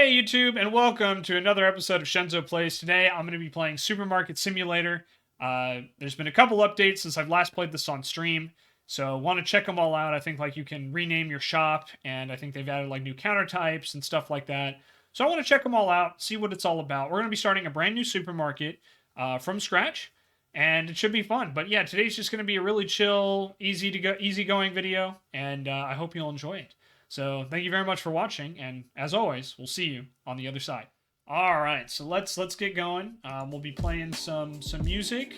Hey YouTube, and welcome to another episode of Shenzo Plays. Today I'm going to be playing Supermarket Simulator. There's been a couple updates since I've last played this on stream, so want to check them all out. I think like you can rename your shop, and I think they've added like new counter types and stuff like that. So I want to check them all out, see what it's all about. We're going to be starting a brand new supermarket from scratch, and it should be fun. But yeah, today's just going to be a really chill, easygoing video, and I hope you'll enjoy it. So thank you very much for watching, and as always, we'll see you on the other side. All right, so let's get going. We'll be playing some music,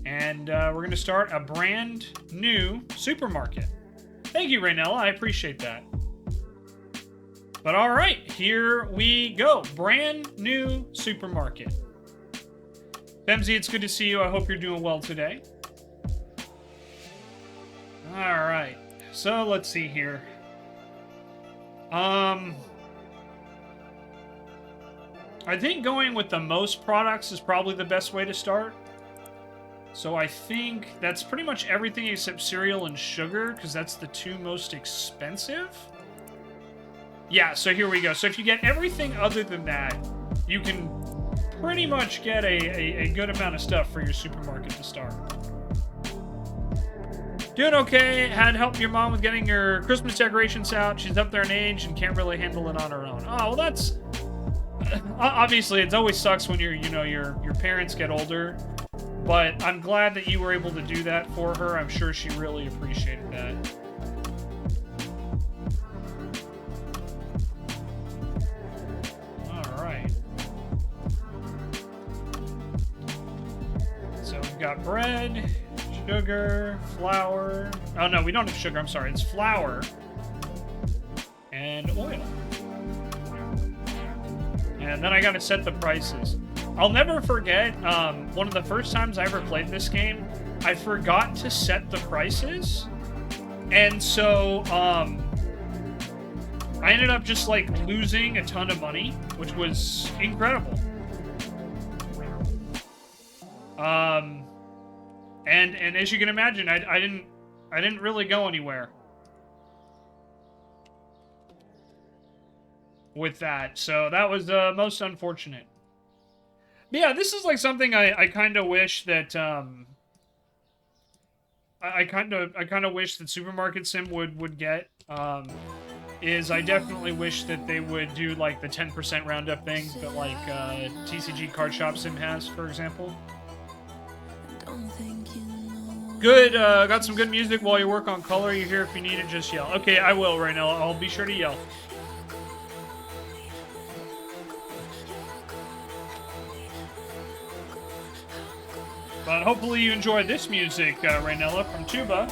and we're gonna start a brand new supermarket. Thank you, Raynella. I appreciate that. But all right, here we go. Brand new supermarket. Bemsy, it's good to see you. I hope you're doing well today. All right, so let's see here. I think going with the most products is probably the best way to start. So I think that's pretty much everything except cereal and sugar, because that's the two most expensive. Yeah, so here we go. So if you get everything other than that, you can pretty much get a good amount of stuff for your supermarket to start. Doing okay. Had help your mom with getting your Christmas decorations out. She's up there in age and can't really handle it on her own. Oh, well, that's... Obviously, it always sucks when your parents get older. But I'm glad that you were able to do that for her. I'm sure she really appreciated that. All right. So we've got bread, sugar, flour. Oh, no, we don't have sugar. I'm sorry. It's flour and oil. And then I gotta set the prices. I'll never forget, one of the first times I ever played this game, I forgot to set the prices. And so, I ended up just, like, losing a ton of money, which was incredible. And as you can imagine, I didn't really go anywhere with that, so that was most unfortunate. But yeah, this is like something I kind of wish that I kind of wish that Supermarket Sim would get. Is I definitely wish that they would do like the 10% roundup thing that like TCG Card Shop Sim has, for example. Good, got some good music while you work on color. You're here if you need it, just yell. Okay, I will right now. I'll be sure to yell. But hopefully you enjoy this music, Raynella, from Tuba.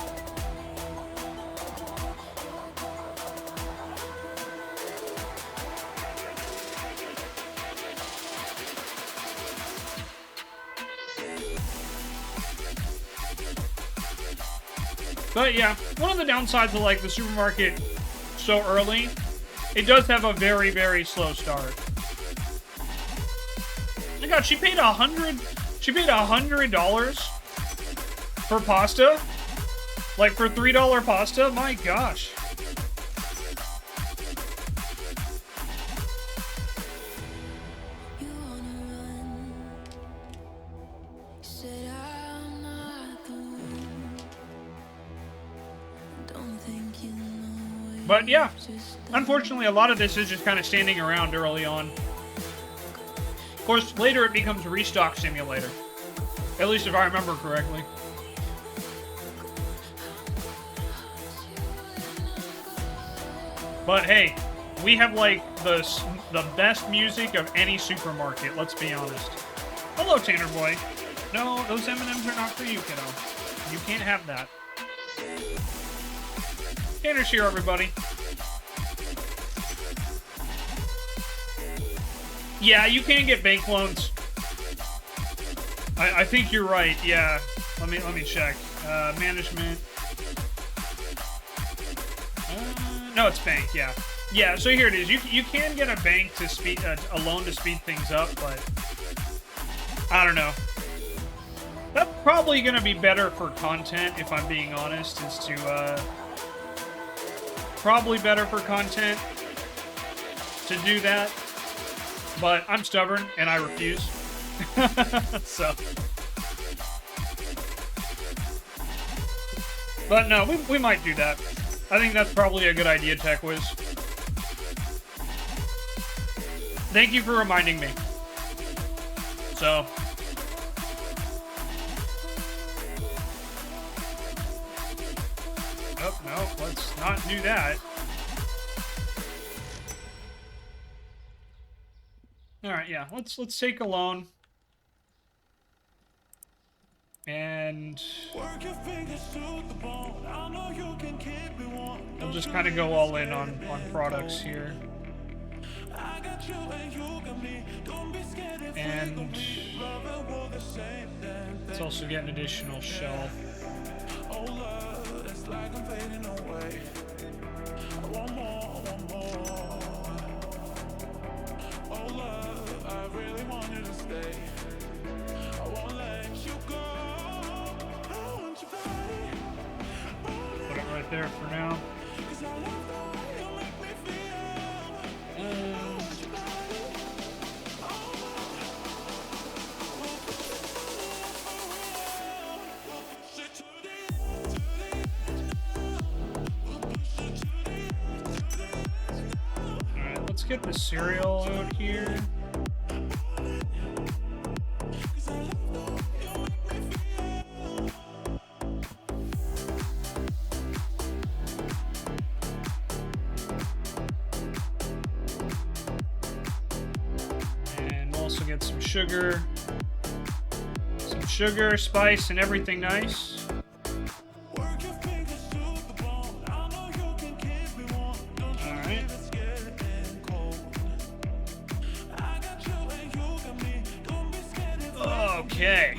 But yeah, one of the downsides of like the supermarket so early, it does have a very, very slow start. Oh my god, she paid $100 for pasta? Like for $3 pasta? My gosh. But yeah, unfortunately a lot of this is just kind of standing around early on. Of course, later it becomes Restock Simulator. At least if I remember correctly. But hey, we have like the best music of any supermarket, let's be honest. Hello, Tanner Boy. No, those M&Ms are not for you, kiddo. You can't have that. Tanner's here, everybody. Yeah, you can get bank loans. I think you're right. Yeah. Let me check. Management. No, it's bank. Yeah. Yeah. So here it is. You can get a bank to speed a loan to speed things up, but I don't know. That's probably gonna be better for content, if I'm being honest. Is to probably better for content. to do that, but I'm stubborn and I refuse. So, but no, we might do that. I think that's probably a good idea, TechWiz. Thank you for reminding me. So, oh no, let's not do that. All right, yeah, let's take a loan. And we'll just kind of go all in on products here. And let's also get an additional shelf. Put it right there for now. Alright, let's get the cereal out here. Get some sugar, spice, and everything nice. Alright. Okay.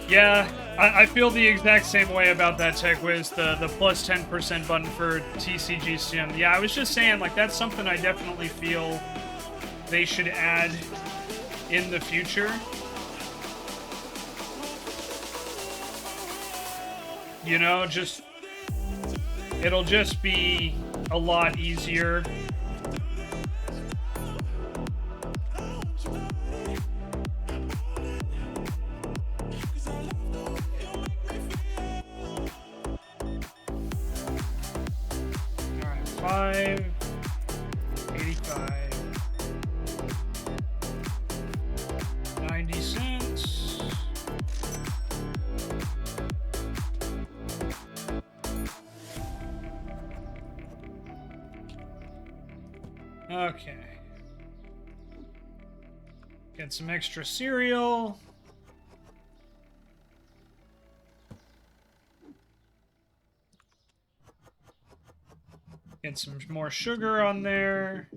Yeah, I feel the exact same way about that, TechWiz, the plus 10% button for TCG Sim. Yeah, I was just saying, like, that's something I definitely feel they should add in the future. You know, just, it'll just be a lot easier. Okay. Get some extra cereal. Get some more sugar on there.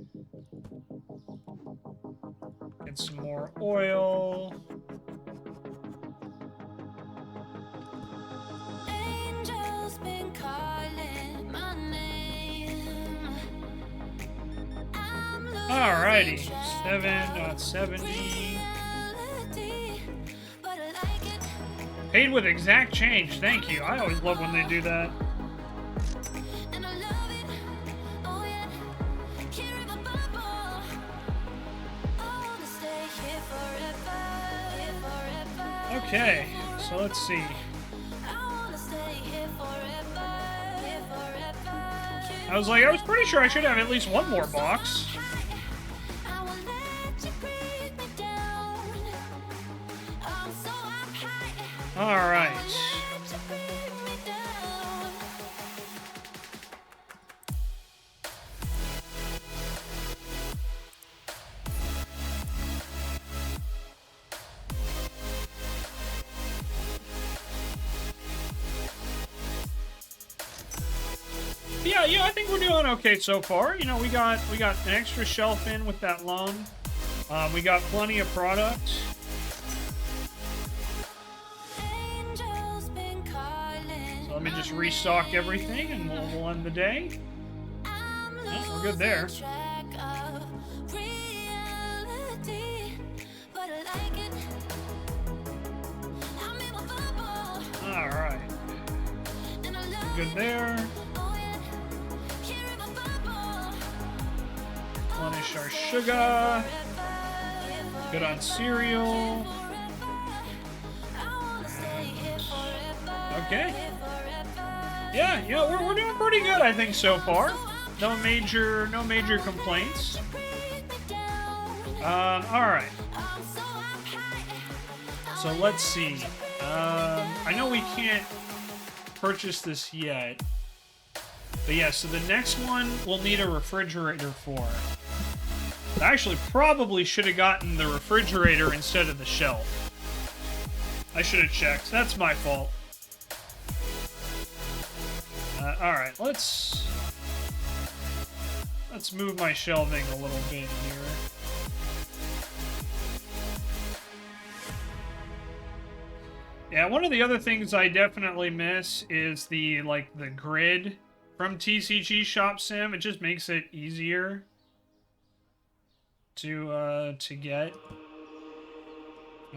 Get some more oil. Angels been calling my name. Alrighty, 7.70. Paid with exact change, thank you. I always love when they do that. Okay, so let's see. I was pretty sure I should have at least one more box. All right. Yeah, I think we're doing okay so far. You know, we got an extra shelf in with that loan. We got plenty of product. So let me just restock everything, and we'll end the day. Oh, we're good there. good there. Replenish our sugar. Good on cereal. Okay. Yeah, you know, we're doing pretty good, I think, so far. No major complaints. Alright. So let's see. I know we can't purchase this yet. But yeah, so the next one we'll need a refrigerator for. I actually probably should have gotten the refrigerator instead of the shelf. I should have checked. That's my fault. Alright, let's move my shelving a little bit here. Yeah, one of the other things I definitely miss is the grid from TCG Shop Sim. It just makes it easier to get.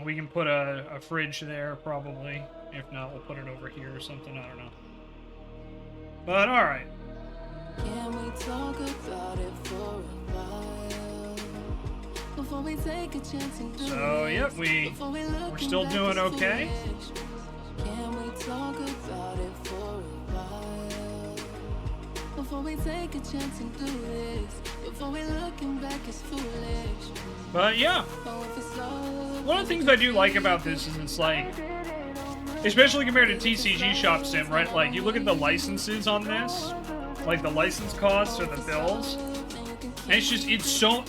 We can put a fridge there, probably. If not, we'll put it over here or something. I don't know. But alright. Can we talk about it for a while? Before we take a chance and do So, yep, we're still doing okay. Can we talk about it for a while? Before we take a chance and do this. Before we looking back is foolish. But yeah. One of the things I do like about this is it's like, especially compared to TCG Shop Sim, right? Like, you look at the licenses on this, like the license costs or the bills, and it's just,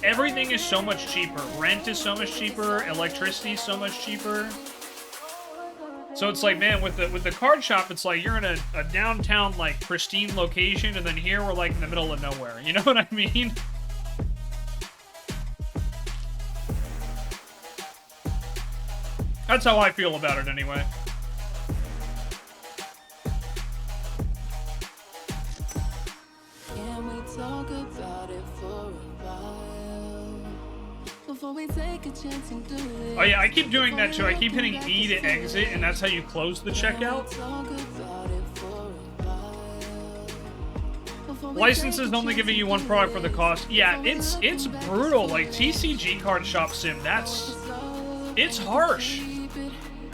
everything is so much cheaper. Rent is so much cheaper, electricity is so much cheaper. So it's like, man, with the card shop, it's like you're in a downtown, like, pristine location, and then here we're like in the middle of nowhere. You know what I mean? That's how I feel about it anyway. Talk about it for a while before we take a chance and do it. Oh yeah, I keep doing that too. I keep hitting E to exit, and that's how you close the checkout. Licenses only giving you one product for the cost. Yeah, it's brutal. Like TCG Card Shop Sim, it's harsh.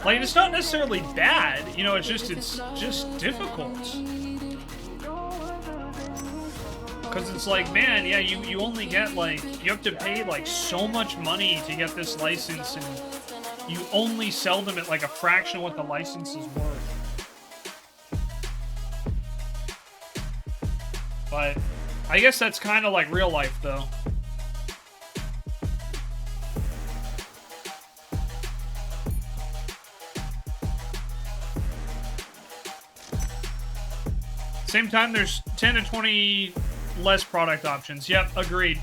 Like, it's not necessarily bad, you know. It's just difficult. Because it's like, man, yeah, you only get, like, you have to pay, like, so much money to get this license, and you only sell them at, like, a fraction of what the license is worth. But I guess that's kind of like real life, though. Same time, there's 10 to 20... less product options. Yep, agreed.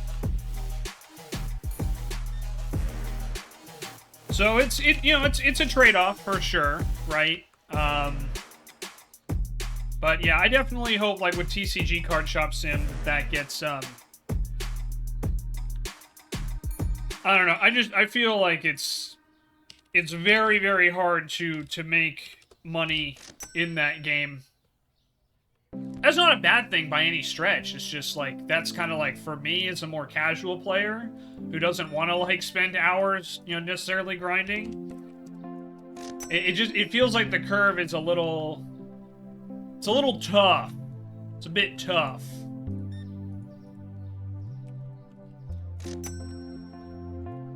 So it's a trade-off for sure, right? But yeah, I definitely hope, like, with TCG Card Shop Sim, that gets I don't know. I feel like it's very, very hard to make money in that game. That's not a bad thing by any stretch. It's just, like, that's kind of, like, for me as a more casual player who doesn't want to, like, spend hours, you know, necessarily grinding. It feels like the curve is a little tough. It's a bit tough.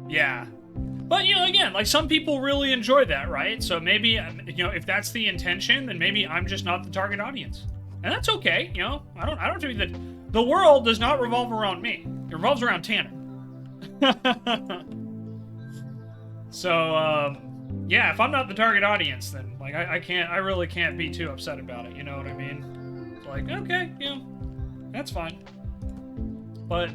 Yeah. But, you know, again, like, some people really enjoy that, right? So maybe, you know, if that's the intention, then maybe I'm just not the target audience. And that's okay, you know. I don't have to be the world does not revolve around me. It revolves around Tanner. So, yeah, if I'm not the target audience, then, like, I really can't be too upset about it, you know what I mean? It's like, okay, you know, that's fine. But,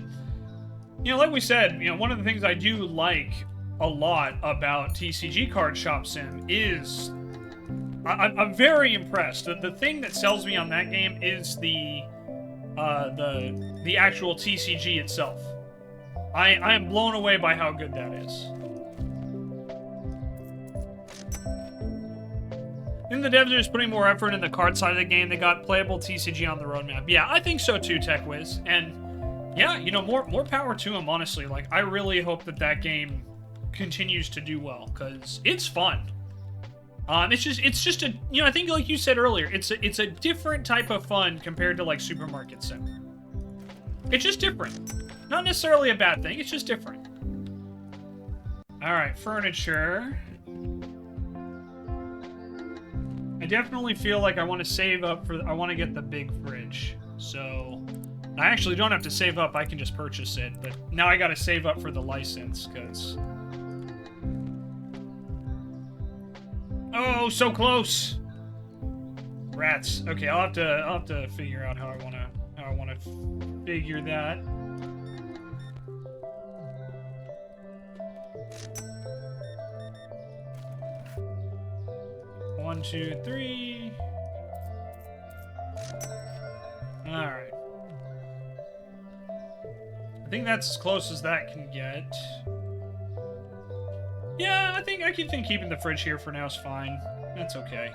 you know, like we said, you know, one of the things I do like a lot about TCG Card Shop Sim is I'm very impressed. The thing that sells me on that game is the actual TCG itself. I am blown away by how good that is. I think the devs are just putting more effort in the card side of the game. They got playable TCG on the roadmap. Yeah, I think so too, TechWiz. And yeah, you know, more power to them, honestly. Like, I really hope that that game continues to do well, because it's fun. It's just a, you know, I think like you said earlier, it's a different type of fun compared to like Supermarket Sim. It's just different. Not necessarily a bad thing, it's just different. Alright, furniture. I definitely feel like I want to save up for, I want to get the big fridge. So, I actually don't have to save up, I can just purchase it. But now I gotta save up for the license, because... Oh, so close! Rats. Okay, I'll have to figure out how I wanna figure that. One, two, three. Alright. I think that's as close as that can get. Yeah, I think keeping the fridge here for now is fine. That's okay.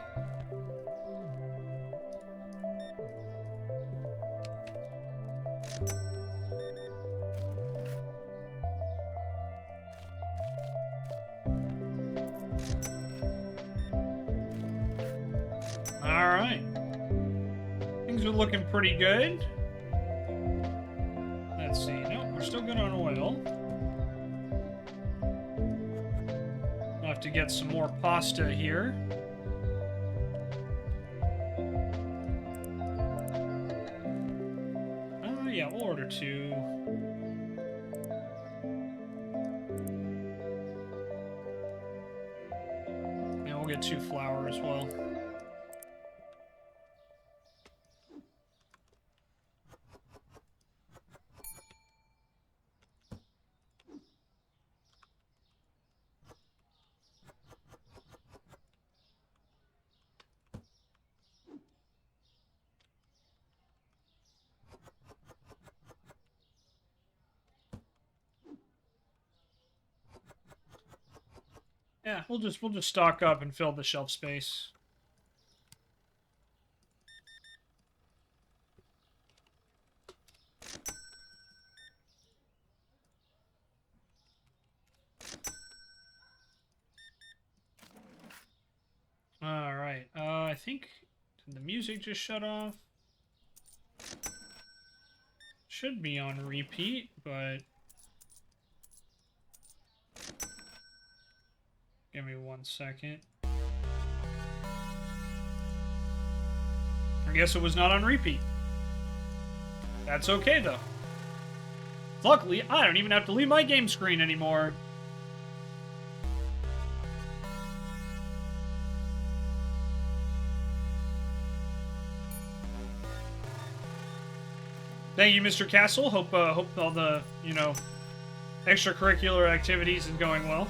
Alright. Things are looking pretty good. Let's see. No, we're still good on oil. I'll have to get some more pasta here. Oh, yeah, we'll order 2. Yeah, we'll get 2 flour as well. Yeah, we'll just stock up and fill the shelf space. All right. I think did the music just shut off? Should be on repeat, but give me 1 second. I guess it was not on repeat. That's okay, though. Luckily, I don't even have to leave my game screen anymore. Thank you, Mr. Castle. Hope all the, you know, extracurricular activities is going well.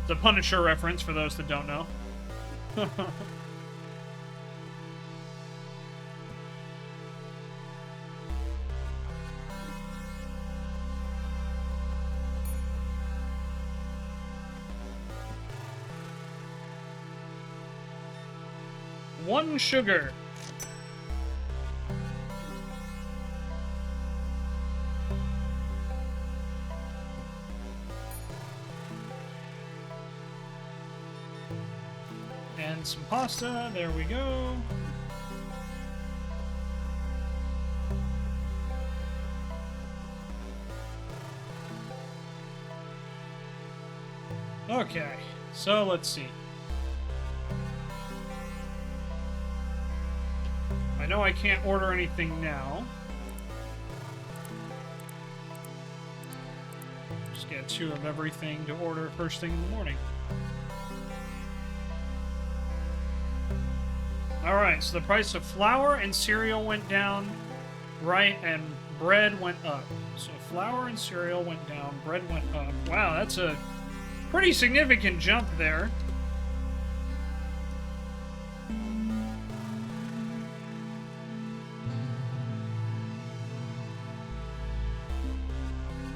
The Punisher reference, for those that don't know. One sugar. And some pasta, there we go. Okay, so let's see. I know I can't order anything now. Just get 2 of everything to order first thing in the morning. Alright, so the price of flour and cereal went down, right, and bread went up. So flour and cereal went down, bread went up. Wow, that's a pretty significant jump there.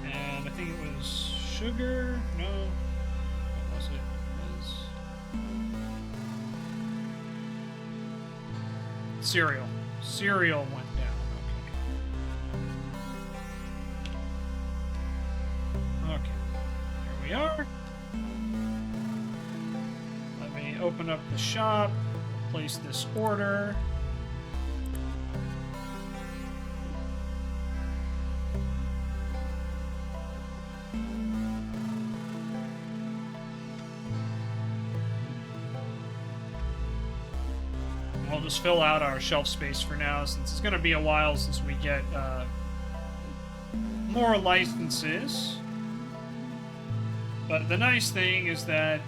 And I think it was sugar? No. What was it? It was cereal? Cereal went down. Okay. Okay. There we are. Let me open up the shop. Place this order. We'll just fill out our shelf space for now, since it's going to be a while since we get more licenses. But the nice thing is that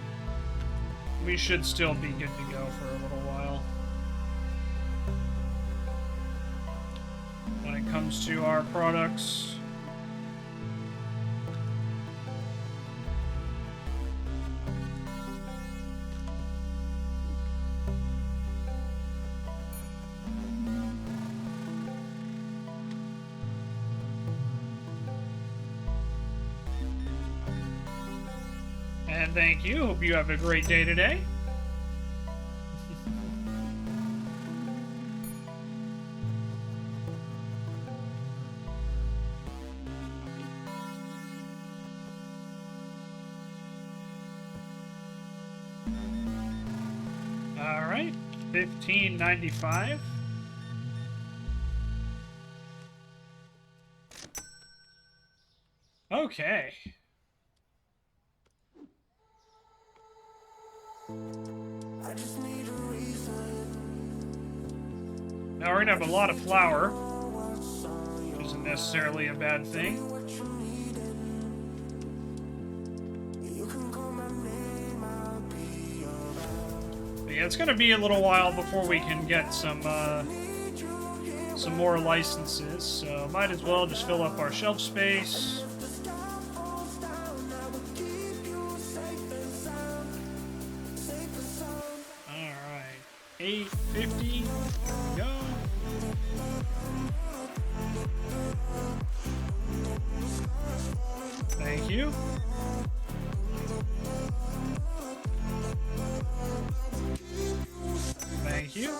we should still be good to go for a little while. When it comes to our products. And thank you. Hope you have a great day today. All right, $15.95. Okay. Now we're gonna have a lot of flour, which isn't necessarily a bad thing. But yeah, it's gonna be a little while before we can get some more licenses, so might as well just fill up our shelf space. $8.50. Go. Thank you. Thank you.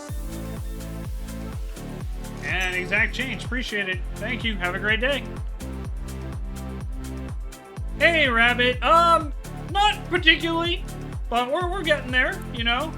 And exact change. Appreciate it. Thank you. Have a great day. Hey, Rabbit. Not particularly, but we're getting there, you know.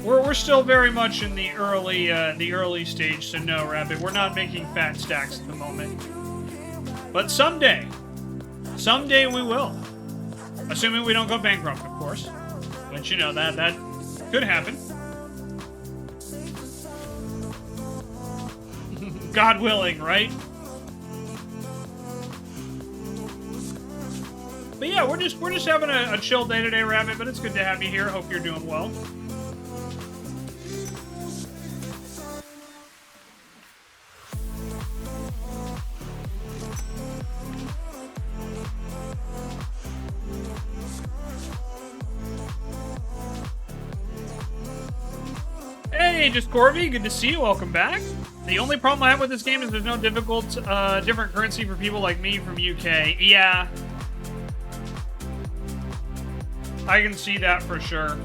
We're still very much in the early stage, so no, Rabbit, we're not making fat stacks at the moment. But someday we will. Assuming we don't go bankrupt, of course. But you know, that could happen. God willing, right? But yeah, we're just having a chill day today, Rabbit, but it's good to have you here. Hope you're doing well. Hey, just Corby, good to see you. Welcome back. The only problem I have with this game is there's no difficult, different currency for people like me from UK. Yeah. I can see that for sure.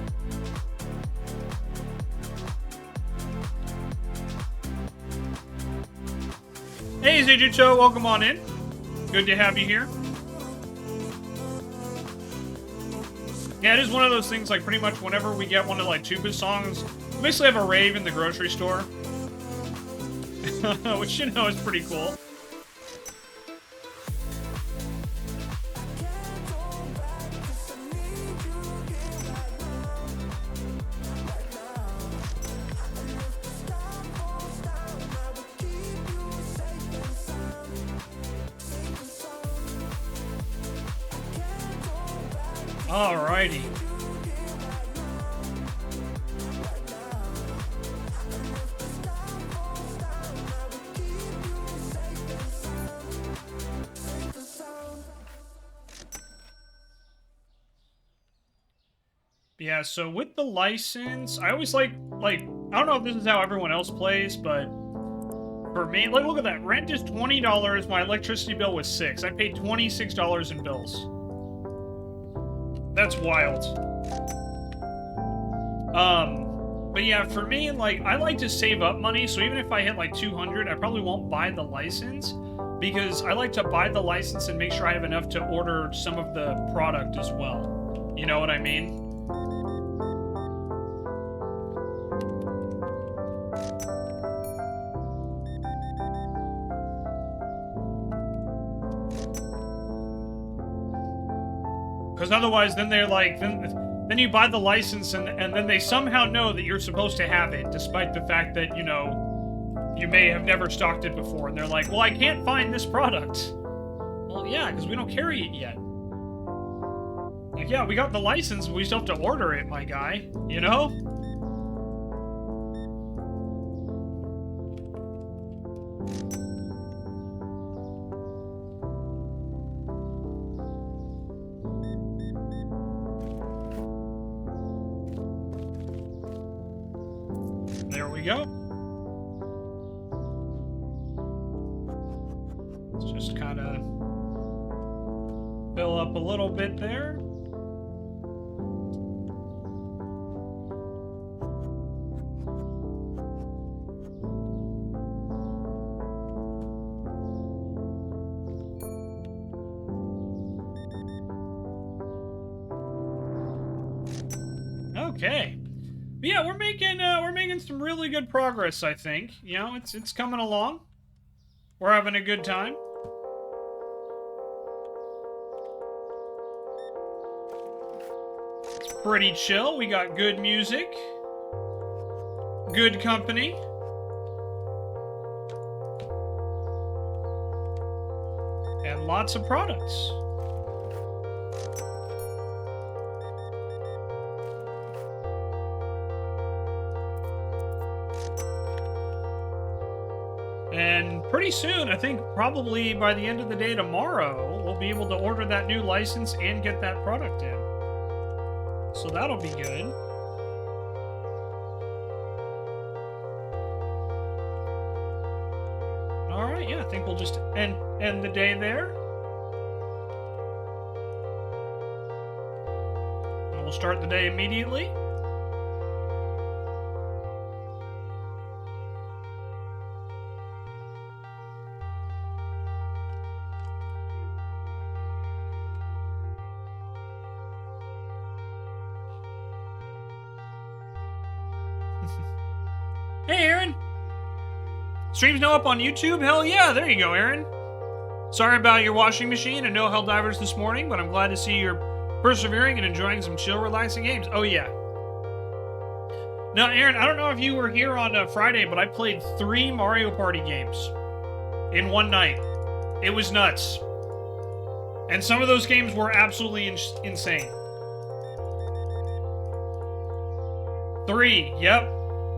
Hey, Zijutsu, welcome on in. Good to have you here. Yeah, it is one of those things, like, pretty much whenever we get one of, like, Tupa's songs, we basically have a rave in the grocery store. Which, you know, is pretty cool. Alrighty. Yeah, so with the license, I always like I don't know if this is how everyone else plays, but for me, like, look at that. Rent is $20. My electricity bill was $6. I paid $26 in bills. That's wild. But yeah, for me, like, I like to save up money, so even if I hit like 200, I probably won't buy the license, because I like to buy the license and make sure I have enough to order some of the product as well. You know what I mean? Because otherwise, then they're like, then you buy the license, and then they somehow know that you're supposed to have it, despite the fact that, you know, you may have never stocked it before. And they're like, well, I can't find this product. Well, yeah, because we don't carry it yet. Like, yeah, we got the license, but we still have to order it, my guy. You know? There we go. Let's just kind of fill up a little bit there. Okay. But yeah, we're making some really good progress, I think. You know, it's coming along. We're having a good time. It's pretty chill. We got good music, good company, and lots of products. And pretty soon, I think probably by the end of the day tomorrow, we'll be able to order that new license and get that product in. So that'll be good. Alright, yeah, I think we'll just end the day there. And we'll start the day immediately. Hey, Aaron! Stream's now up on YouTube? Hell yeah, there you go, Aaron. Sorry about your washing machine and no Helldivers this morning, but I'm glad to see you're persevering and enjoying some chill, relaxing games. Oh, yeah. Now, Aaron, I don't know if you were here on Friday, but I played 3 Mario Party games in one night. It was nuts. And some of those games were absolutely insane. 3, yep.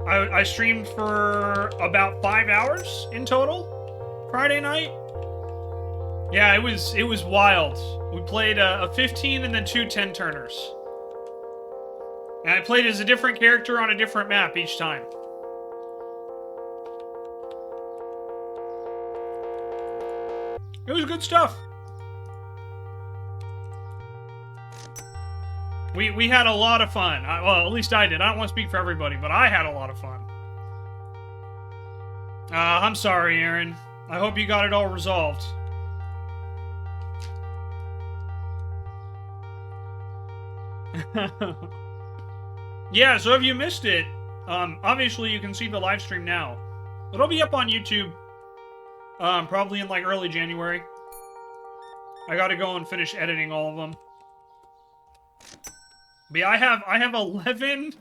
I streamed for about 5 hours in total Friday night. Yeah, it was wild. We played a 15 and then 2 10-turners. And I played as a different character on a different map each time. It was good stuff. We had a lot of fun. Well, at least I did. I don't want to speak for everybody, but I had a lot of fun. I'm sorry, Aaron. I hope you got it all resolved. Yeah, so if you missed it, obviously you can see the live stream now. It'll be up on YouTube, probably in like early January. I gotta go and finish editing all of them. But yeah, I have 11.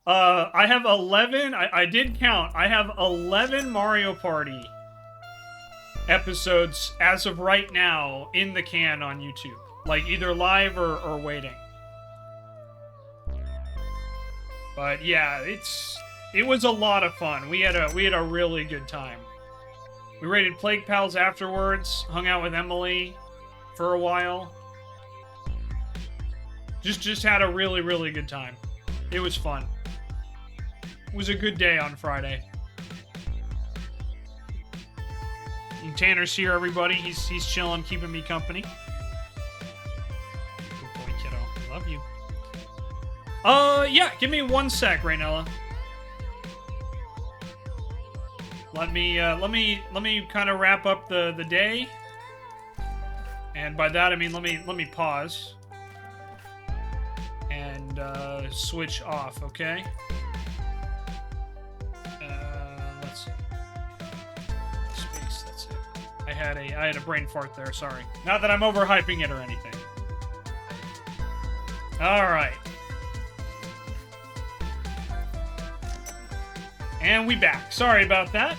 I did count. I have 11 Mario Party episodes as of right now in the can on YouTube, like either live or waiting. But yeah, it was a lot of fun. We had a really good time. We raided Plague Pals afterwards. Hung out with Emily for a while. Just had a really, really good time. It was fun. was a good day on Friday. And Tanner's here, everybody. He's chilling, keeping me company. Good boy, kiddo. Love you. Yeah, give me 1 sec, Raynella. Let me kind of wrap up the day. And by that I mean let me pause. And switch off, okay? Let's see. Space, that's it. I had a brain fart there, sorry. Not that I'm overhyping it or anything. Alright. And we back. Sorry about that.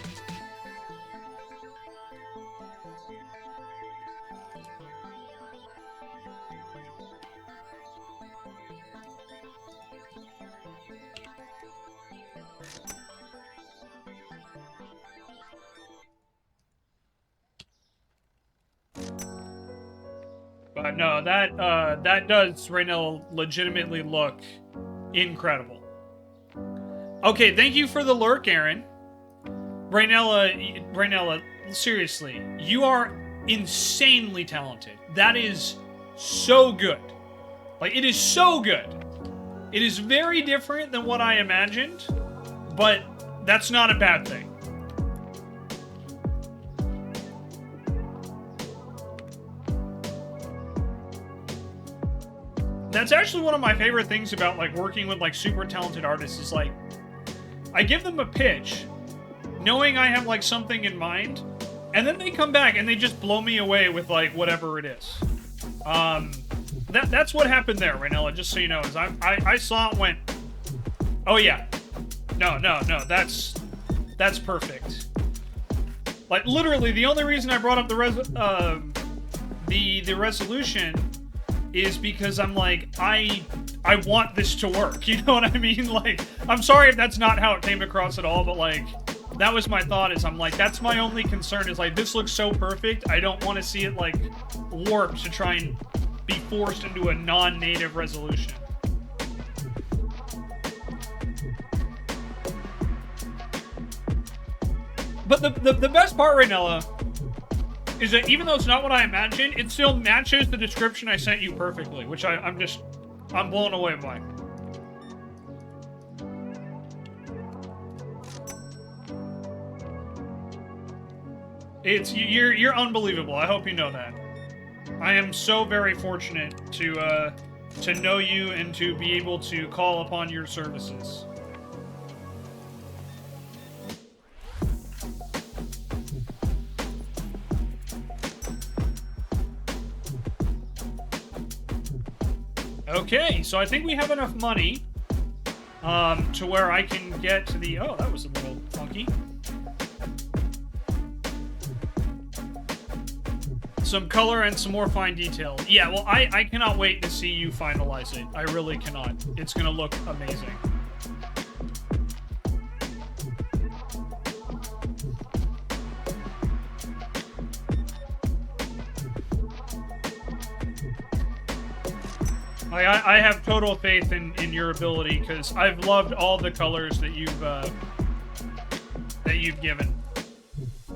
But no, that does right now legitimately look incredible. Okay, thank you for the lurk, Aaron. Raynella, seriously, you are insanely talented. That is so good. Like, it is so good. It is very different than what I imagined, but that's not a bad thing. That's actually one of my favorite things about, like, working with, like, super talented artists is, like, I give them a pitch, knowing I have, like, something in mind, and then they come back and they just blow me away with, like, whatever it is. That's what happened there, Raynella, just so you know, is I saw it and went, oh yeah, no, that's perfect. Like, literally, the only reason I brought up the resolution is because I'm like, I want this to work, you know what I mean? Like, I'm sorry if that's not how it came across at all, but like, that was my thought, is I'm like, that's my only concern, is like, this looks so perfect, I don't want to see it like warped to try and be forced into a non-native resolution. But the best part, Raynella, is that even though it's not what I imagined, it still matches the description I sent you perfectly, which I'm blown away by. You're unbelievable. I hope you know that. I am so very fortunate to know you and to be able to call upon your services. Okay, so I think we have enough money to where I can get to the... Oh, that was a little funky. Some color and some more fine detail. Yeah, well, I cannot wait to see you finalize it. I really cannot. It's gonna look amazing. I have total faith in your ability, because I've loved all the colors that you've given.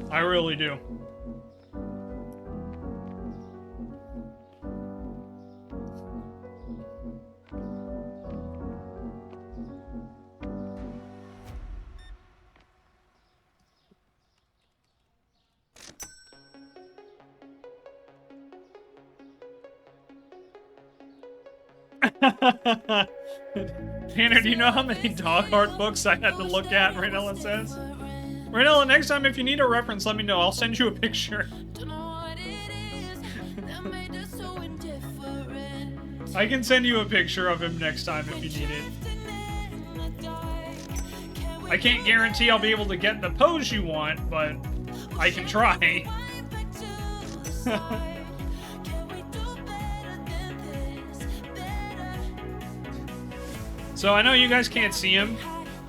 I really do. Tanner, do you know how many dog art books I had to look at, Raynella says? Raynella, next time if you need a reference, let me know. I'll send you a picture. I can send you a picture of him next time if you need it. I can't guarantee I'll be able to get the pose you want, but I can try. So I know you guys can't see him,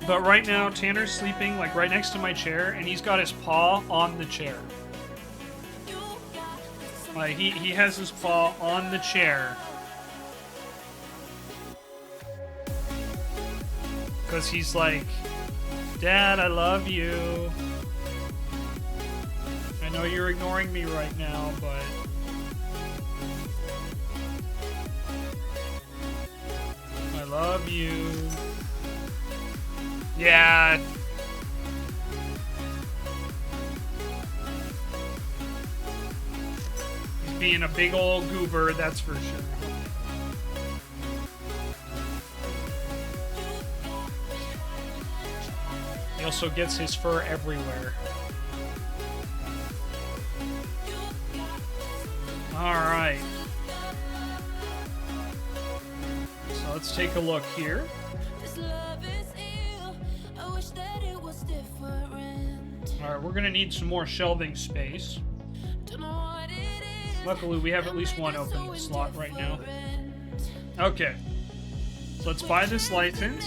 but right now Tanner's sleeping like right next to my chair, and he's got his paw on the chair. Like he has his paw on the chair. Because he's like Dad, I love you. I know you're ignoring me right now, but... I love you. Yeah. He's being a big old goober, that's for sure. He also gets his fur everywhere. Alright. So let's take a look here. Alright, we're gonna need some more shelving space. Luckily, we have at least one open slot right now. Okay. So let's buy this license.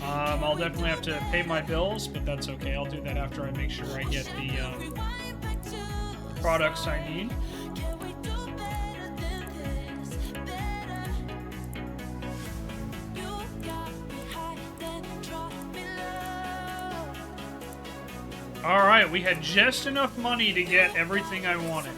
I'll definitely have to pay my bills, but that's okay. I'll do that after I make sure I get the products I need. Alright, we had just enough money to get everything I wanted.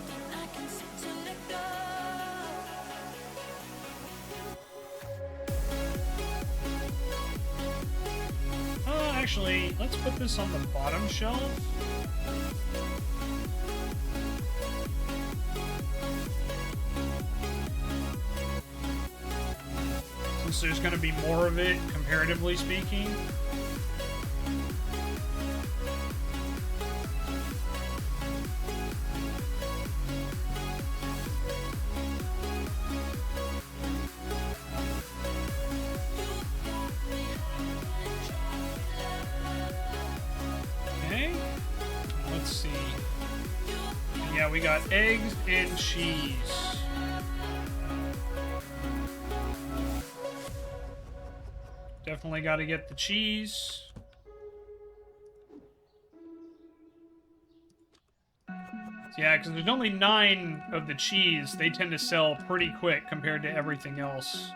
Actually, let's put this on the bottom shelf. Since there's going to be more of it, comparatively speaking. Yeah, we got eggs and cheese. Definitely got to get the cheese. Yeah, because there's only 9 of the cheese. They tend to sell pretty quick compared to everything else.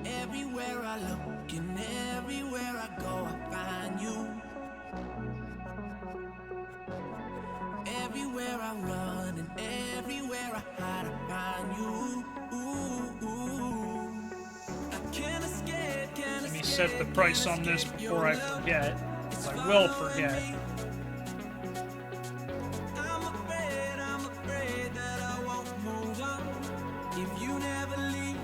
Everywhere I look and everywhere I go, I find you. Everywhere I run and everywhere I hide, I find you. I can't escape, Let me set the price on this before I forget. I will forget. I'm afraid that I won't move on if you never leave.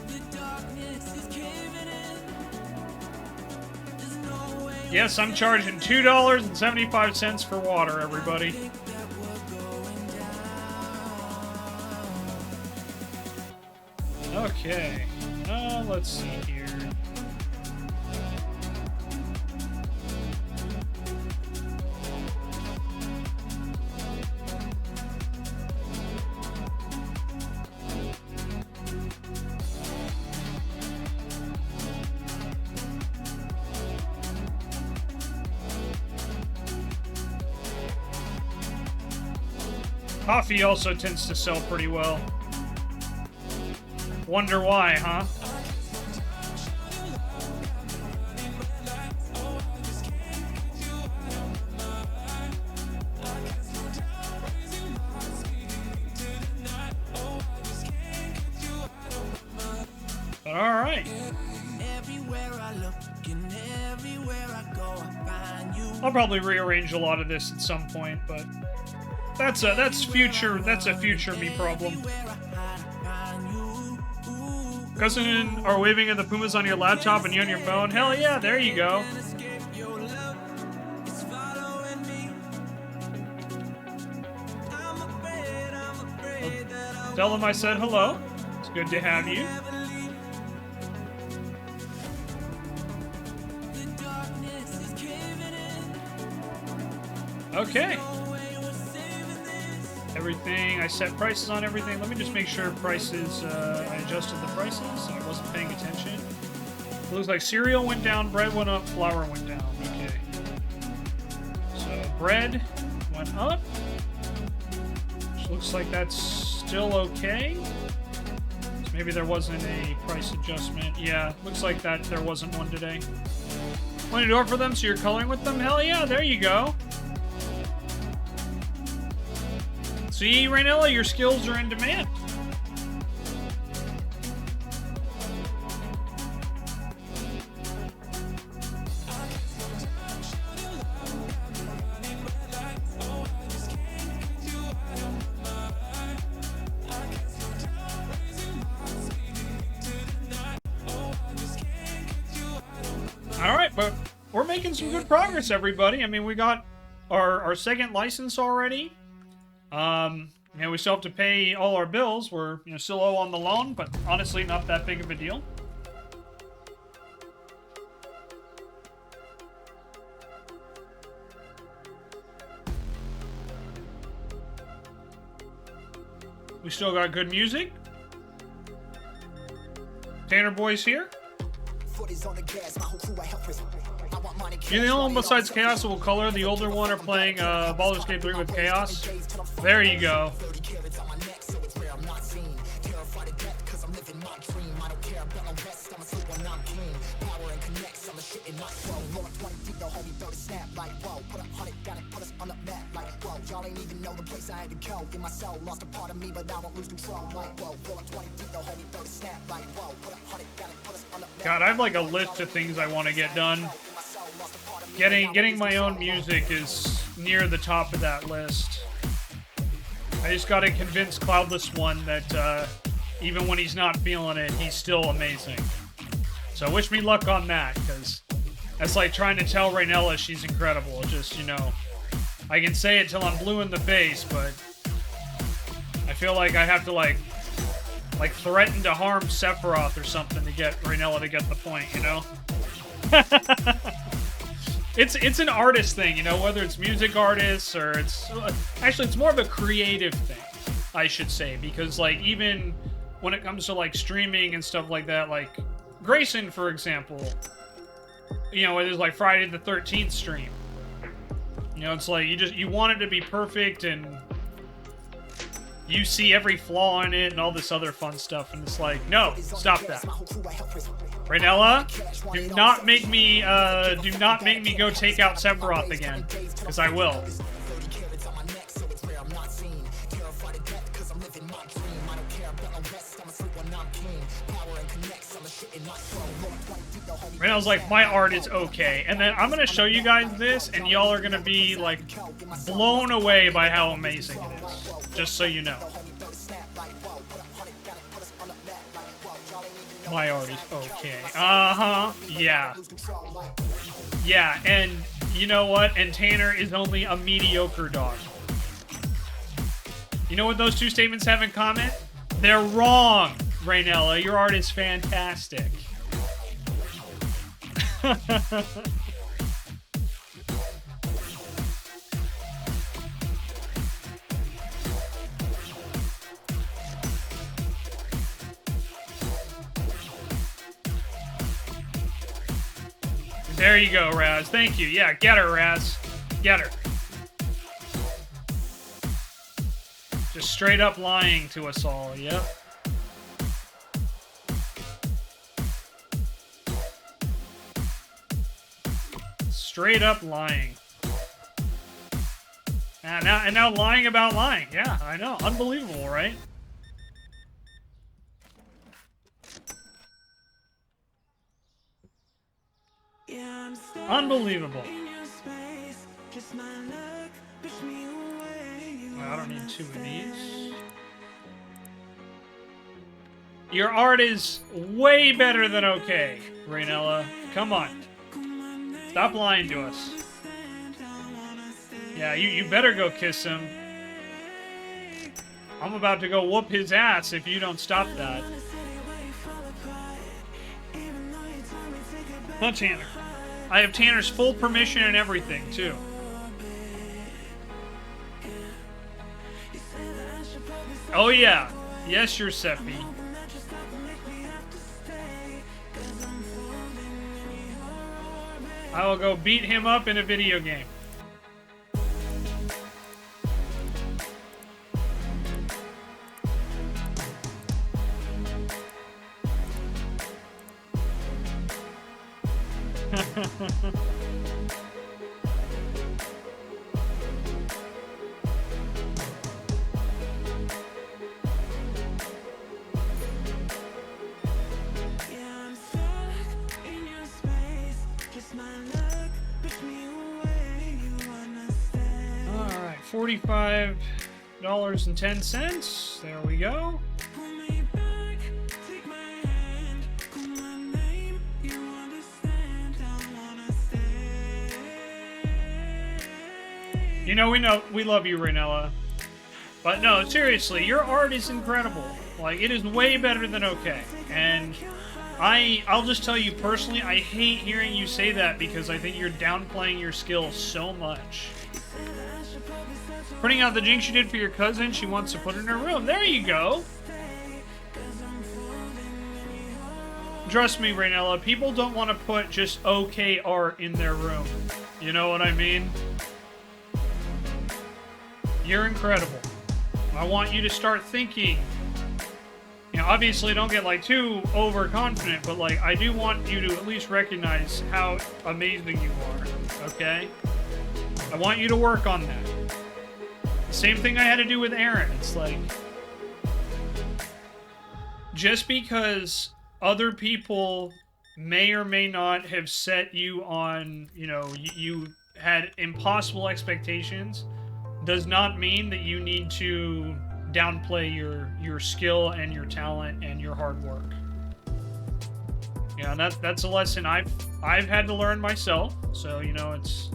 The darkness is caving in. There's no way. Yes, I'm charging $2.75 for water, everybody. Okay. Let's see here. Coffee also tends to sell pretty well. Wonder why, huh? But all right. I'll probably rearrange a lot of this at some point, but that's a future me problem. Cousin are waving at the Pumas on your laptop and you on your phone. Hell yeah, there you go. Tell them I said hello. It's good to have you. Okay. Everything, I set prices on everything. Let me just make sure prices, I adjusted the prices. I wasn't paying attention. It looks like cereal went down, bread went up, flour went down. Okay. bread went up. Which looks like that's still okay. So maybe there wasn't a price adjustment. Yeah, looks like that there wasn't one today. Want to do it for them so you're coloring with them? Hell yeah, there you go. See, Rainella, your skills are in demand. Alright, but we're making some good progress, everybody. I mean, we got our second license already. We still have to pay all our bills. We're, still owe on the loan, but honestly, not that big of a deal. We still got good music. Tanner Boy's here. You're the only one besides Chaos that will color. The older one are playing Baldur's Gate 3 with Chaos. There you go. God, I have like a list of things I want to get done. Getting my own music is near the top of that list. I just got to convince Cloudless One that even when he's not feeling it, he's still amazing. So wish me luck on that, because that's like trying to tell Rainella she's incredible. Just, I can say it till I'm blue in the face, but I feel like I have to like threaten to harm Sephiroth or something to get Rainella to get the point, It's an artist thing, whether it's music artists or it's more of a creative thing, I should say, because like even when it comes to like streaming and stuff like that, like Grayson, for example, there's like Friday the 13th stream. It's like you want it to be perfect and you see every flaw in it and all this other fun stuff, and it's like, no, stop that. Rainella, do not make me go take out Sephiroth again, because I will. Rainella's like, my art is okay. And then I'm going to show you guys this, and y'all are going to be, like, blown away by how amazing it is. Just so you know. My art is okay. Uh-huh. Yeah. Yeah, and you know what? And Tanner is only a mediocre dog. You know what those two statements have in common? They're wrong, Rainella. Your art is fantastic. There you go, Raz. Thank you. Yeah, get her, Raz. Get her. Just straight up lying to us all. Yep. Straight up lying. And now lying about lying. Yeah, I know. Unbelievable, right? Unbelievable. I don't need two of these. Your art is way better than okay, Rainella. Come on. Stop lying to us. Yeah, you better go kiss him. I'm about to go whoop his ass if you don't stop that. Not Tanner. I have Tanner's full permission and everything, too. Oh, yeah. Yes, you're Seppi. I will go beat him up in a video game. Alright, $45.10. There we go. You know, we love you, Raynella. But no, seriously, your art is incredible. Like, it is way better than okay. And I'll just tell you personally, I hate hearing you say that because I think you're downplaying your skill so much. Printing out the jinx you did for your cousin, she wants to put in her room. There you go. Trust me, Raynella, people don't want to put just okay art in their room. You know what I mean? You're incredible. I want you to start thinking. You know, obviously don't get, like, too overconfident, but, like, I do want you to at least recognize how amazing you are, okay? I want you to work on that. Same thing I had to do with Aaron. It's like, just because other people may or may not have set you on, you know, you had impossible expectations, does not mean that you need to downplay your skill and your talent and your hard work. Yeah, that's a lesson I've had to learn myself. So, you know, it's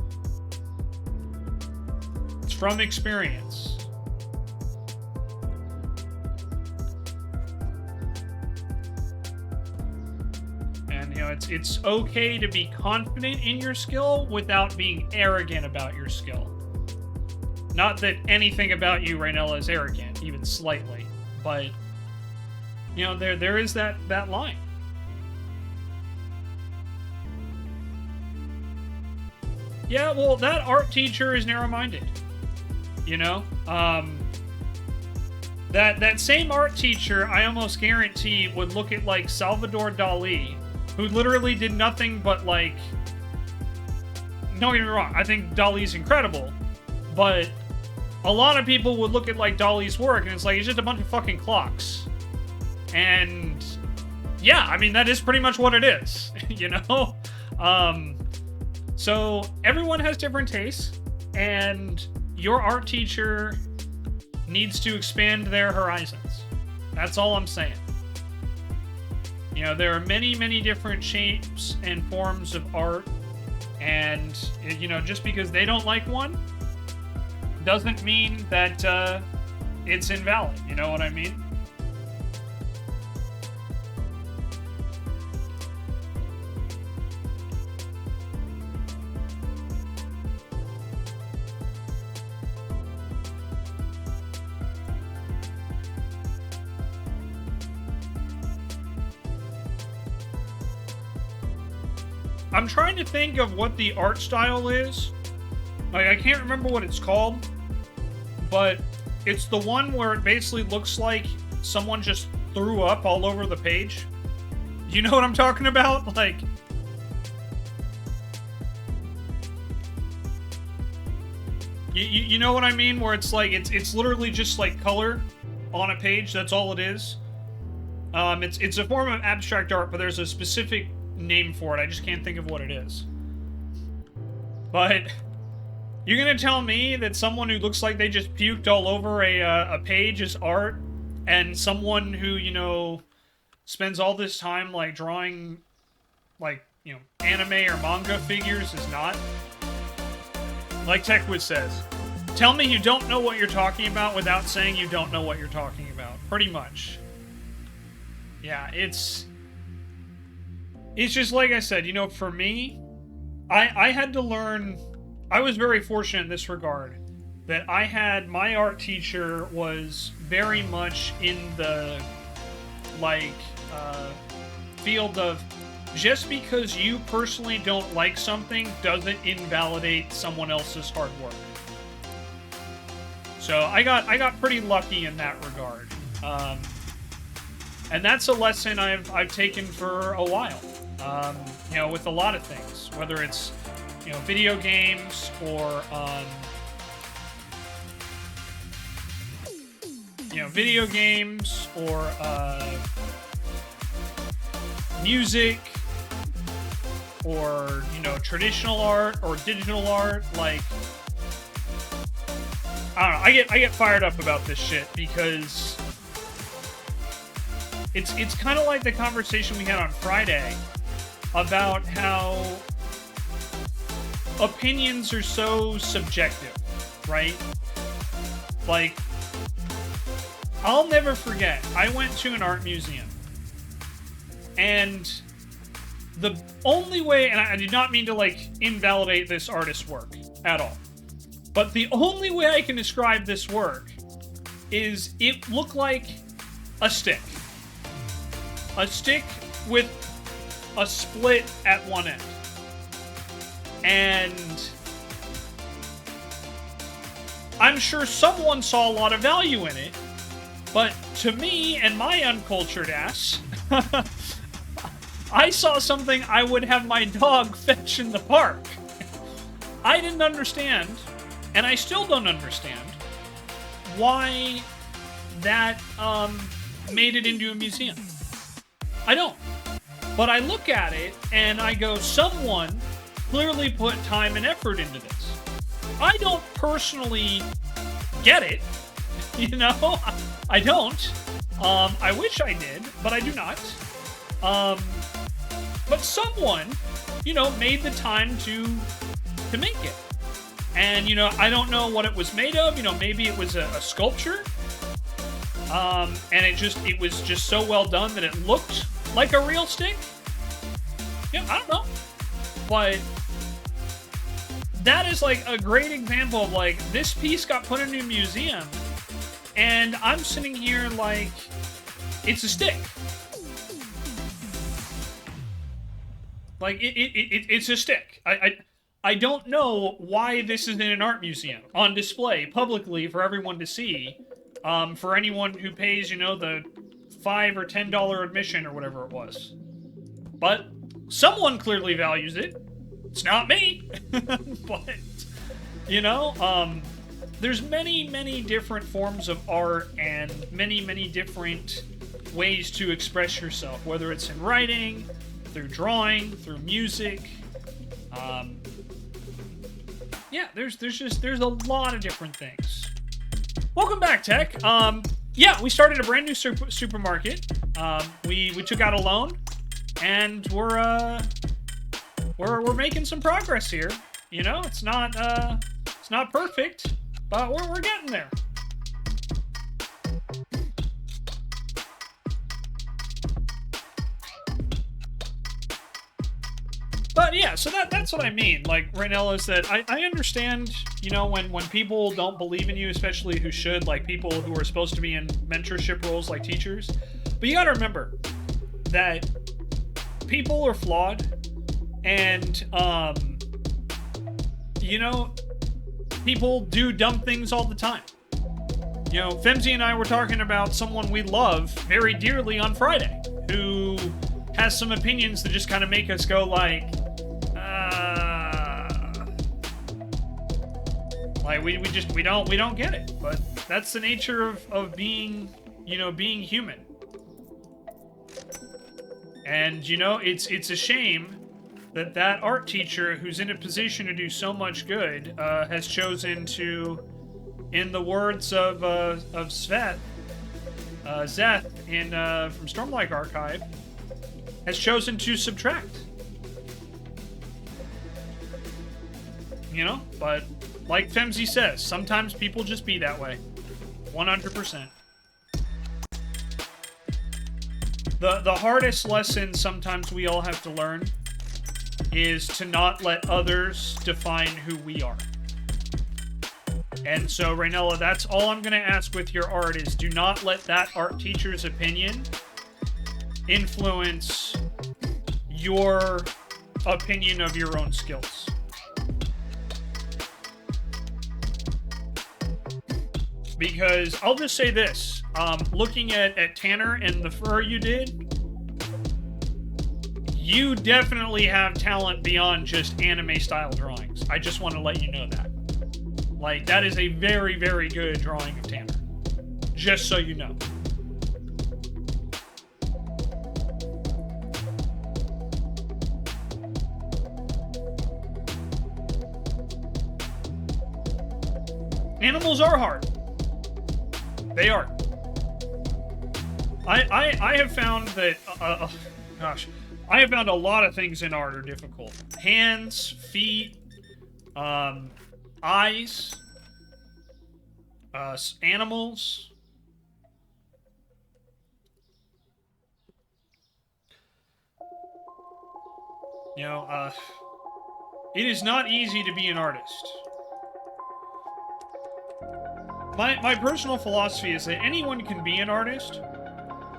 from experience. And, you know, it's okay to be confident in your skill without being arrogant about your skill. Not that anything about you, Raynella, is arrogant, even slightly, but, you know, there is that line. Yeah, well, that art teacher is narrow-minded, you know? That same art teacher, I almost guarantee, would look at, like, Salvador Dali, who literally did nothing but, like... Don't get me wrong, I think Dali's incredible, but... a lot of people would look at, like, Dali's work, and it's like, it's just a bunch of fucking clocks. And, yeah, I mean, that is pretty much what it is, you know? So, everyone has different tastes, and your art teacher needs to expand their horizons. That's all I'm saying. You know, there are many, many different shapes and forms of art, and, you know, just because they don't like one, doesn't mean that it's invalid. You know what I mean? I'm trying to think of what the art style is. Like, I can't remember what it's called, but it's the one where it basically looks like someone just threw up all over the page. You know what I'm talking about? Like, you know what I mean? Where it's like, it's literally just like color on a page. That's all it is. It's a form of abstract art, but there's a specific name for it. I just can't think of what it is. But you're gonna tell me that someone who looks like they just puked all over a page is art, and someone who, you know, spends all this time, like, drawing, like, you know, anime or manga figures is not? Like TechWiz says, tell me you don't know what you're talking about without saying you don't know what you're talking about. Pretty much. Yeah, it's just like I said, you know, for me, I had to learn. I was very fortunate in this regard that I had my art teacher was very much in the, like, field of just because you personally don't like something doesn't invalidate someone else's hard work. So I got pretty lucky in that regard. And that's a lesson I've taken for a while. With a lot of things, whether it's, video games or, video games or, music or, traditional art or digital art. Like, I don't know. I get fired up about this shit because it's kind of like the conversation we had on Friday about how opinions are so subjective, right? Like, I'll never forget, I went to an art museum, and the only way, and I did not mean to, like, invalidate this artist's work at all, but the only way I can describe this work is it looked like a stick. A stick with a split at one end. And I'm sure someone saw a lot of value in it, but to me and my uncultured ass, I saw something I would have my dog fetch in the park. I didn't understand, and I still don't understand, why that made it into a museum. I don't. But I look at it, and I go, someone clearly put time and effort into this. I don't personally get it, I don't. I wish I did, but I do not. But someone, made the time to make it. And, I don't know what it was made of. Maybe it was a sculpture. And it was just so well done that it looked like a real stick. Yeah, I don't know. But that is like a great example of like, this piece got put in a museum and I'm sitting here like, it's a stick. Like, it's a stick. I don't know why this is in an art museum on display publicly for everyone to see. For anyone who pays, the $5 or $10 admission or whatever it was. But someone clearly values it. It's not me. But, there's many different forms of art and many different ways to express yourself, whether it's in writing, through drawing, through music. There's a lot of different things. Welcome back, Tech. We started a brand new supermarket. We took out a loan, and we're making some progress here. It's not perfect, but we're getting there. But yeah, so that's what I mean. Like, Raynell, is that I understand, when people don't believe in you, especially who should, like people who are supposed to be in mentorship roles like teachers. But you gotta remember that people are flawed, and, people do dumb things all the time. Femzy and I were talking about someone we love very dearly on Friday, who has some opinions that just kind of make us go like, we don't get it. But that's the nature of being, being human. And, it's a shame that art teacher who's in a position to do so much good has chosen to, in the words of Zeth from Stormlight Archive, has chosen to subtract. But like Femzy says, sometimes people just be that way. 100%. The hardest lesson sometimes we all have to learn is to not let others define who we are. And so, Raynella, that's all I'm going to ask with your art is do not let that art teacher's opinion influence your opinion of your own skills. Because I'll just say this, looking at Tanner and the fur you did, you definitely have talent beyond just anime-style drawings. I just want to let you know that. Like, that is a very, very good drawing of Tanner. Just so you know. Animals are hard. They are. I have found that, gosh, I have found a lot of things in art are difficult. Hands, feet, eyes, animals. You know, it is not easy to be an artist. My personal philosophy is that anyone can be an artist.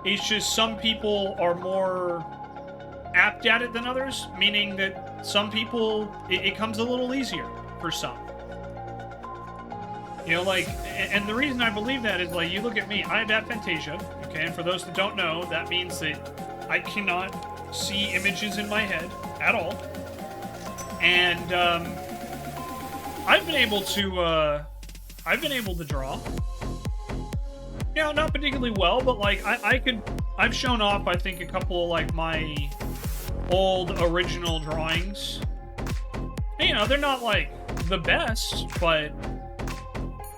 It's just some people are more apt at it than others, meaning that some people, it comes a little easier for some. You know, like, and the reason I believe that is, like, you look at me, I have aphantasia, okay, and for those that don't know, that means that I cannot see images in my head at all. And, I've been able to draw. You know, not particularly well, but, like, I've shown off, I think, a couple of, like, my old original drawings. And, you know, they're not, like, the best, but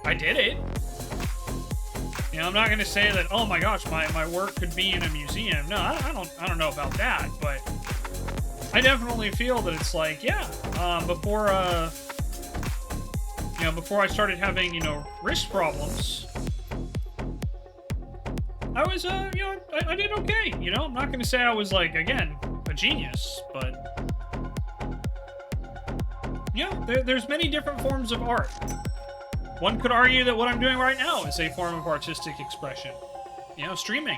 I did it. You know, I'm not gonna say that, oh my gosh, my work could be in a museum. No, I don't know about that, but I definitely feel that it's like, yeah, before I started having, you know, wrist problems, I was, you know, I did okay. You know, I'm not gonna say I was, like, again, a genius, but, you know, there's many different forms of art. One could argue that what I'm doing right now is a form of artistic expression. You know, streaming.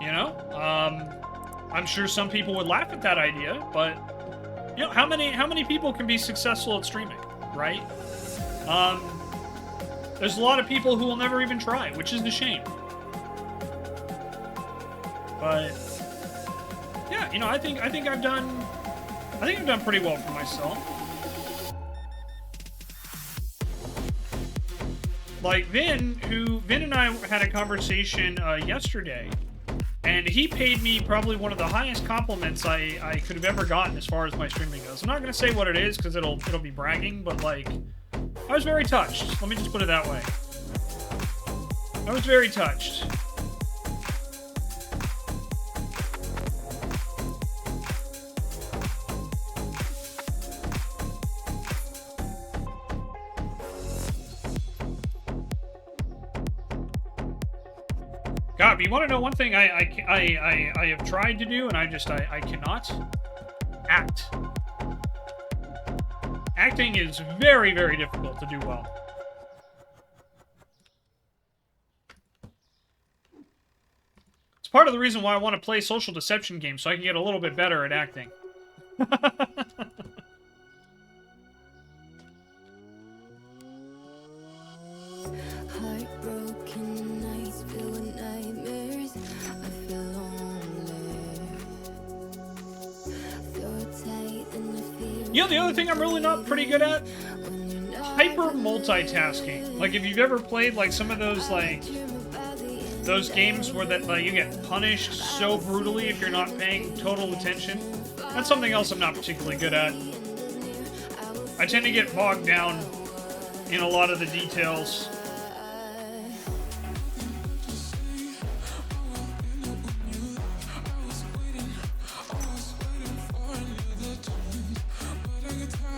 You know, I'm sure some people would laugh at that idea, but you know, how many people can be successful at streaming, right? There's a lot of people who will never even try, which is a shame. But yeah, you know, I think I've done pretty well for myself. Like Vin and I had a conversation yesterday, and he paid me probably one of the highest compliments I could have ever gotten as far as my streaming goes. I'm not gonna say what it is because it'll be bragging, but like, I was very touched. Let me just put it that way. I was very touched. God, but you want to know one thing I have tried to do, and I cannot? Act. Acting is very, very difficult to do well. It's part of the reason why I want to play social deception games, so I can get a little bit better at acting. You know, the other thing I'm really not pretty good at? Hyper multitasking. Like, if you've ever played, like, some of those, like, those games where that, like, you get punished so brutally if you're not paying total attention. That's something else I'm not particularly good at. I tend to get bogged down in a lot of the details.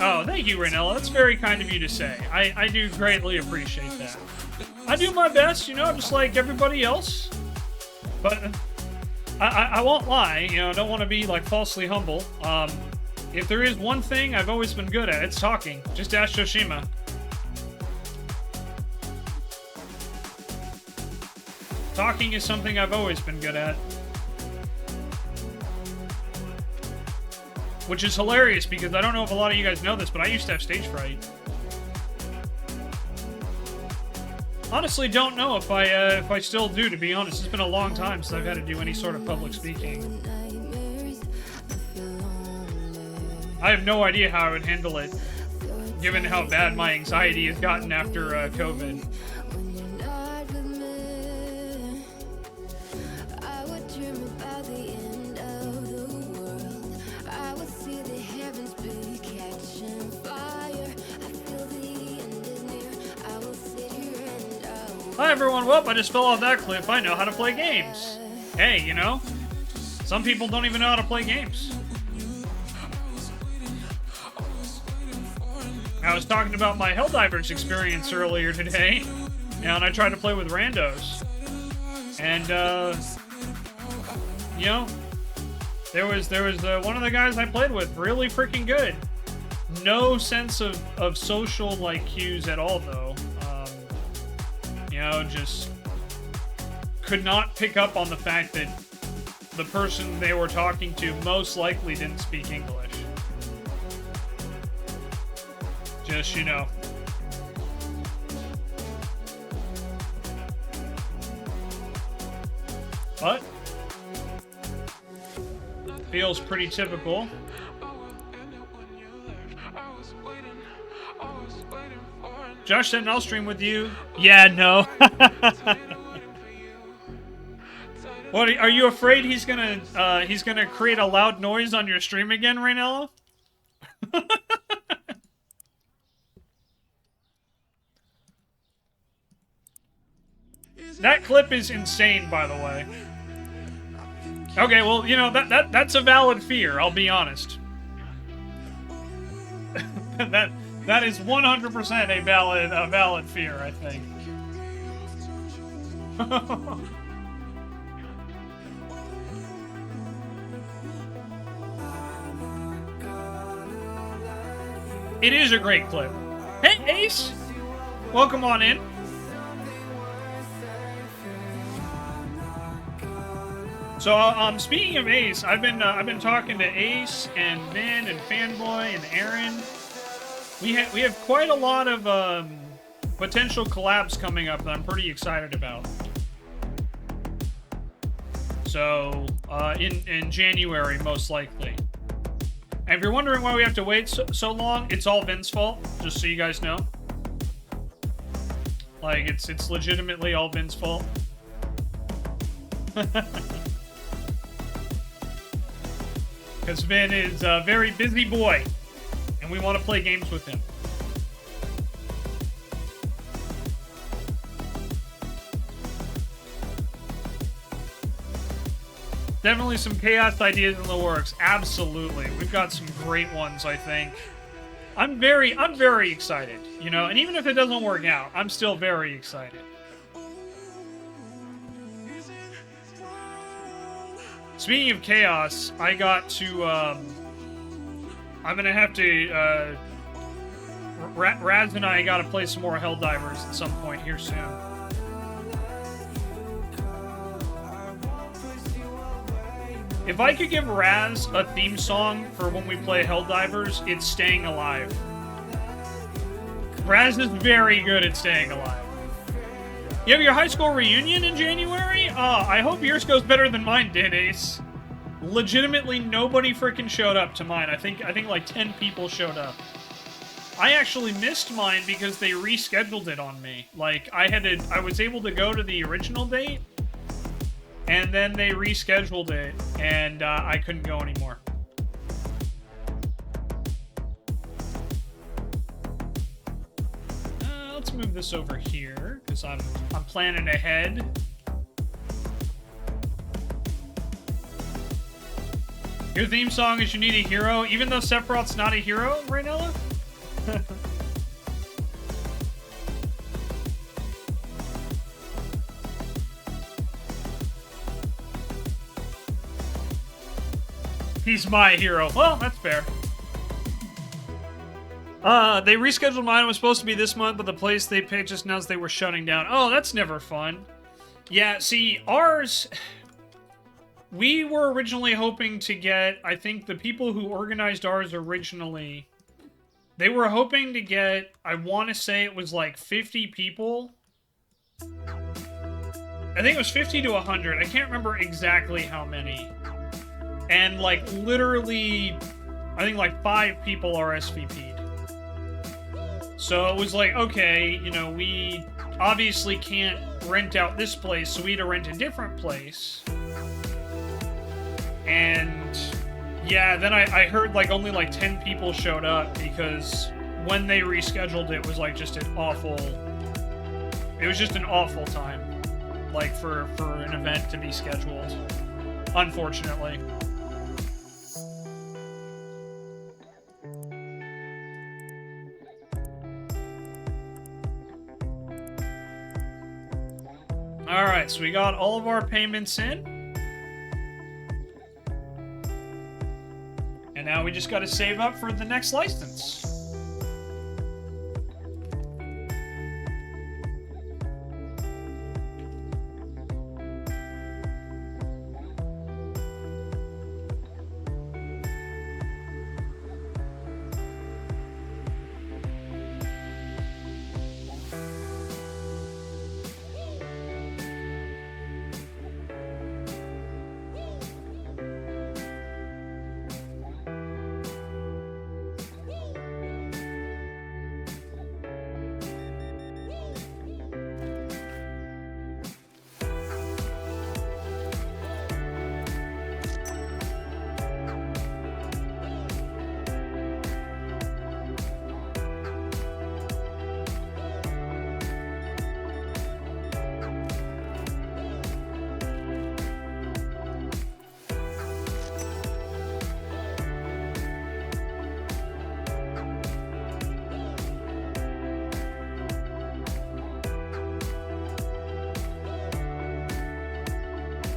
Oh, thank you, Ranella. That's very kind of you to say. I do greatly appreciate that. I do my best, you know, just like everybody else. But I won't lie, you know, I don't want to be, like, falsely humble. If there is one thing I've always been good at, it's talking. Just ask Yoshima. Talking is something I've always been good at. Which is hilarious, because I don't know if a lot of you guys know this, but I used to have stage fright. Honestly, don't know if I still do, to be honest. It's been a long time since I've had to do any sort of public speaking. I have no idea how I would handle it, given how bad my anxiety has gotten after COVID. Hi everyone, well, I just fell off that cliff. I know how to play games. Hey, you know, some people don't even know how to play games. I was talking about my Helldivers experience earlier today, and I tried to play with randos. And, you know, there was one of the guys I played with really freaking good. No sense of social, like, cues at all, though. You know, just could not pick up on the fact that the person they were talking to most likely didn't speak English. Just, you know. But feels pretty typical. Josh said, I'll stream with you. Yeah, no. What, are you afraid he's gonna create a loud noise on your stream again, Raynello? That clip is insane, by the way. Okay, well, you know, that's a valid fear, I'll be honest. That is 100% a valid fear, I think. It is a great clip. Hey, Ace! Welcome on in. So, speaking of Ace, I've been talking to Ace and Vin and Fanboy and Aaron. We have quite a lot of potential collabs coming up that I'm pretty excited about. So, in January, most likely. And if you're wondering why we have to wait so long, it's all Vin's fault, just so you guys know. Like, it's legitimately all Vin's fault. Because Vin is a very busy boy, and we want to play games with him. Definitely some chaos ideas in the works. Absolutely. We've got some great ones, I think. I'm very excited, you know, and even if it doesn't work out, I'm still very excited. Speaking of chaos, I got to, I'm gonna have to, Raz and I gotta play some more Helldivers at some point here soon. If I could give Raz a theme song for when we play Helldivers, it's Staying Alive. Raz is very good at staying alive. You have your high school reunion in January? I hope yours goes better than mine did, Ace. Legitimately, nobody freaking showed up to mine. I think like 10 people showed up. I actually missed mine because they rescheduled it on me. Like, I was able to go to the original date, and then they rescheduled it, and I couldn't go anymore. Let's move this over here, because I'm planning ahead. Your theme song is You Need a Hero, even though Sephiroth's not a hero, Raynella? He's my hero. Well, that's fair. They rescheduled mine. It was supposed to be this month, but the place they picked just announced they were shutting down. Oh, that's never fun. Yeah, see, ours... We were originally hoping to get... I think the people who organized ours originally... They were hoping to get... I want to say it was like 50 people I think it was 50 to 100. I can't remember exactly how many. And, like, literally, I think, like, 5 people RSVP'd. So it was like, okay, you know, we obviously can't rent out this place, so we had to rent a different place. And, yeah, then I heard, like, only, like, 10 people showed up because when they rescheduled it was, like, just an awful... It was just an awful time. Like, for an event to be scheduled, unfortunately. Alright, so we got all of our payments in. And now we just gotta save up for the next license.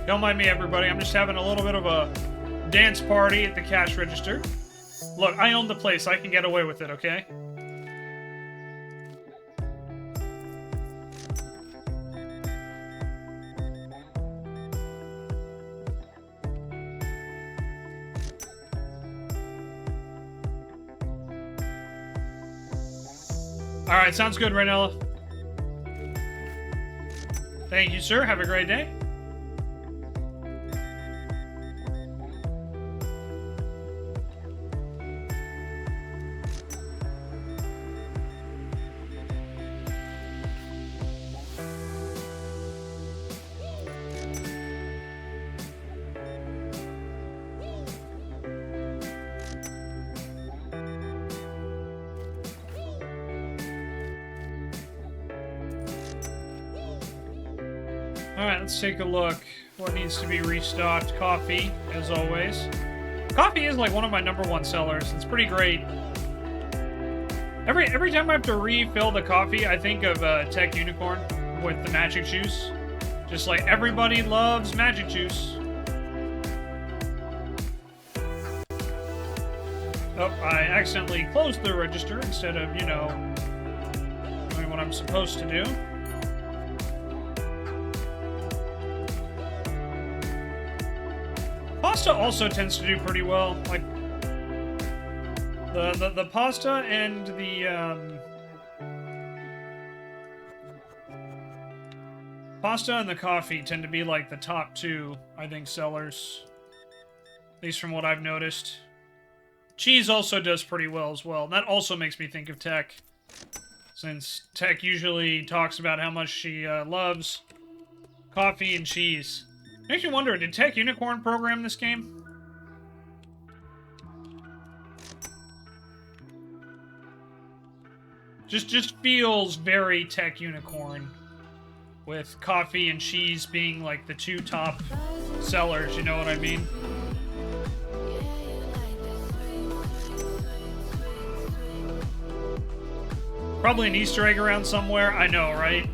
Don't mind me, everybody. I'm just having a little bit of a dance party at the cash register. Look, I own the place. I can get away with it, okay? Alright, sounds good, Raynella. Thank you, sir. Have a great day. Alright, let's take a look. What needs to be restocked? Coffee, as always. Coffee is like one of my #1 sellers. It's pretty great. Every time I have to refill the coffee, I think of Tech Unicorn with the magic juice. Just like everybody loves magic juice. Oh, I accidentally closed the register instead of, you know, doing what I'm supposed to do. Pasta also tends to do pretty well. Like the pasta and the pasta and the coffee tend to be like the top 2, I think, sellers. At least from what I've noticed. Cheese also does pretty well as well. That also makes me think of Tech, since Tech usually talks about how much she loves coffee and cheese. Makes me wonder, did Tech Unicorn program this game? Just feels very Tech Unicorn, with coffee and cheese being like the 2 top sellers, you know what I mean? Probably an Easter egg around somewhere, I know, right?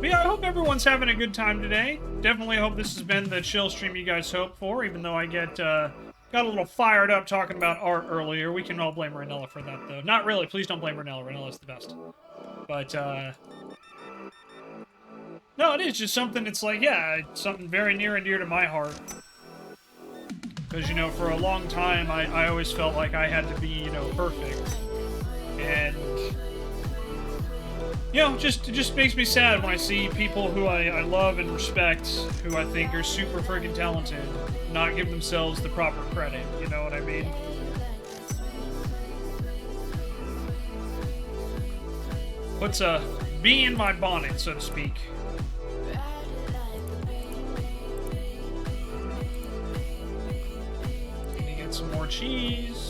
But yeah, I hope everyone's having a good time today. Definitely hope this has been the chill stream you guys hoped for, even though I get got a little fired up talking about art earlier. We can all blame Ranella for that, though. Not really. Please don't blame Ranella. Ranella's the best. But, no, it is just something, it's like, yeah, it's something very near and dear to my heart. Because, you know, for a long time, I always felt like I had to be, you know, perfect. And, you know, it just makes me sad when I see people who I love and respect, who I think are super friggin' talented, not give themselves the proper credit, you know what I mean? Puts a bee in my bonnet, so to speak. Let me get some more cheese.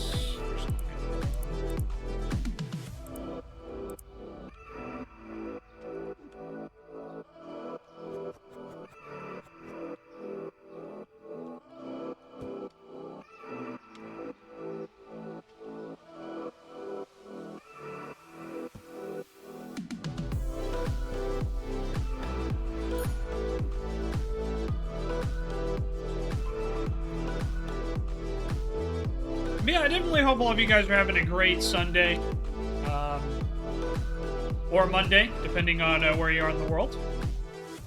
But yeah, I definitely hope all of you guys are having a great Sunday. Or Monday, depending on where you are in the world.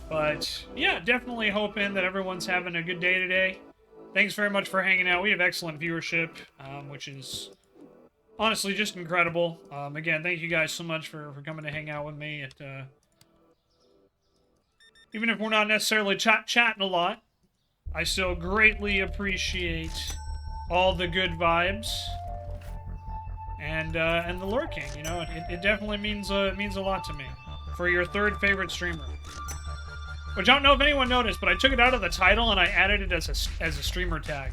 But yeah, definitely hoping that everyone's having a good day today. Thanks very much for hanging out. We have excellent viewership, which is honestly just incredible. Again, thank you guys so much for coming to hang out with me. Even if we're not necessarily chatting a lot, I still greatly appreciate all the good vibes and the lurking. You know, it definitely means a lot to me. For your third favorite streamer, which I don't know if anyone noticed, but I took it out of the title and I added it as a streamer tag.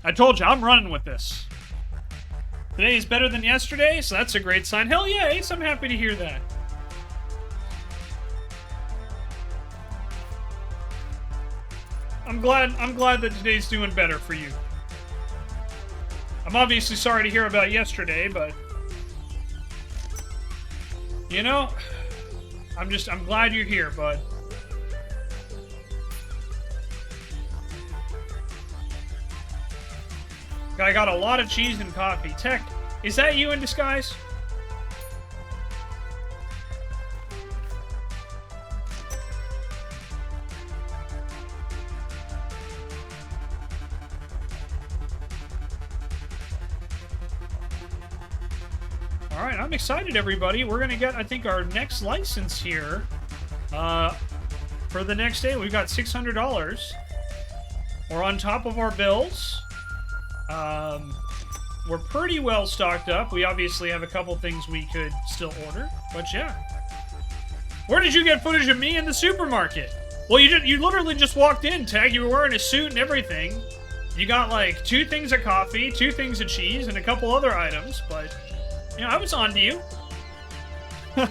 I told you, I'm running with this. Today is better than yesterday, so that's a great sign. Hell yeah, Ace, I'm happy to hear that. I'm glad that today's doing better for you. I'm obviously sorry to hear about yesterday, but you know, I'm glad you're here, bud. I got a lot of cheese and coffee. Tech, is that you in disguise? Alright, I'm excited, everybody. We're going to get, I think, our next license here for the next day. We've got $600. We're on top of our bills. We're pretty well stocked up. We obviously have a couple things we could still order, but yeah. Where did you get footage of me in the supermarket? Well, you literally just walked in, Tag. You were wearing a suit and everything. You got, like, 2 things of coffee, 2 things of cheese, and a couple other items, but... yeah, I was on to you. Oh,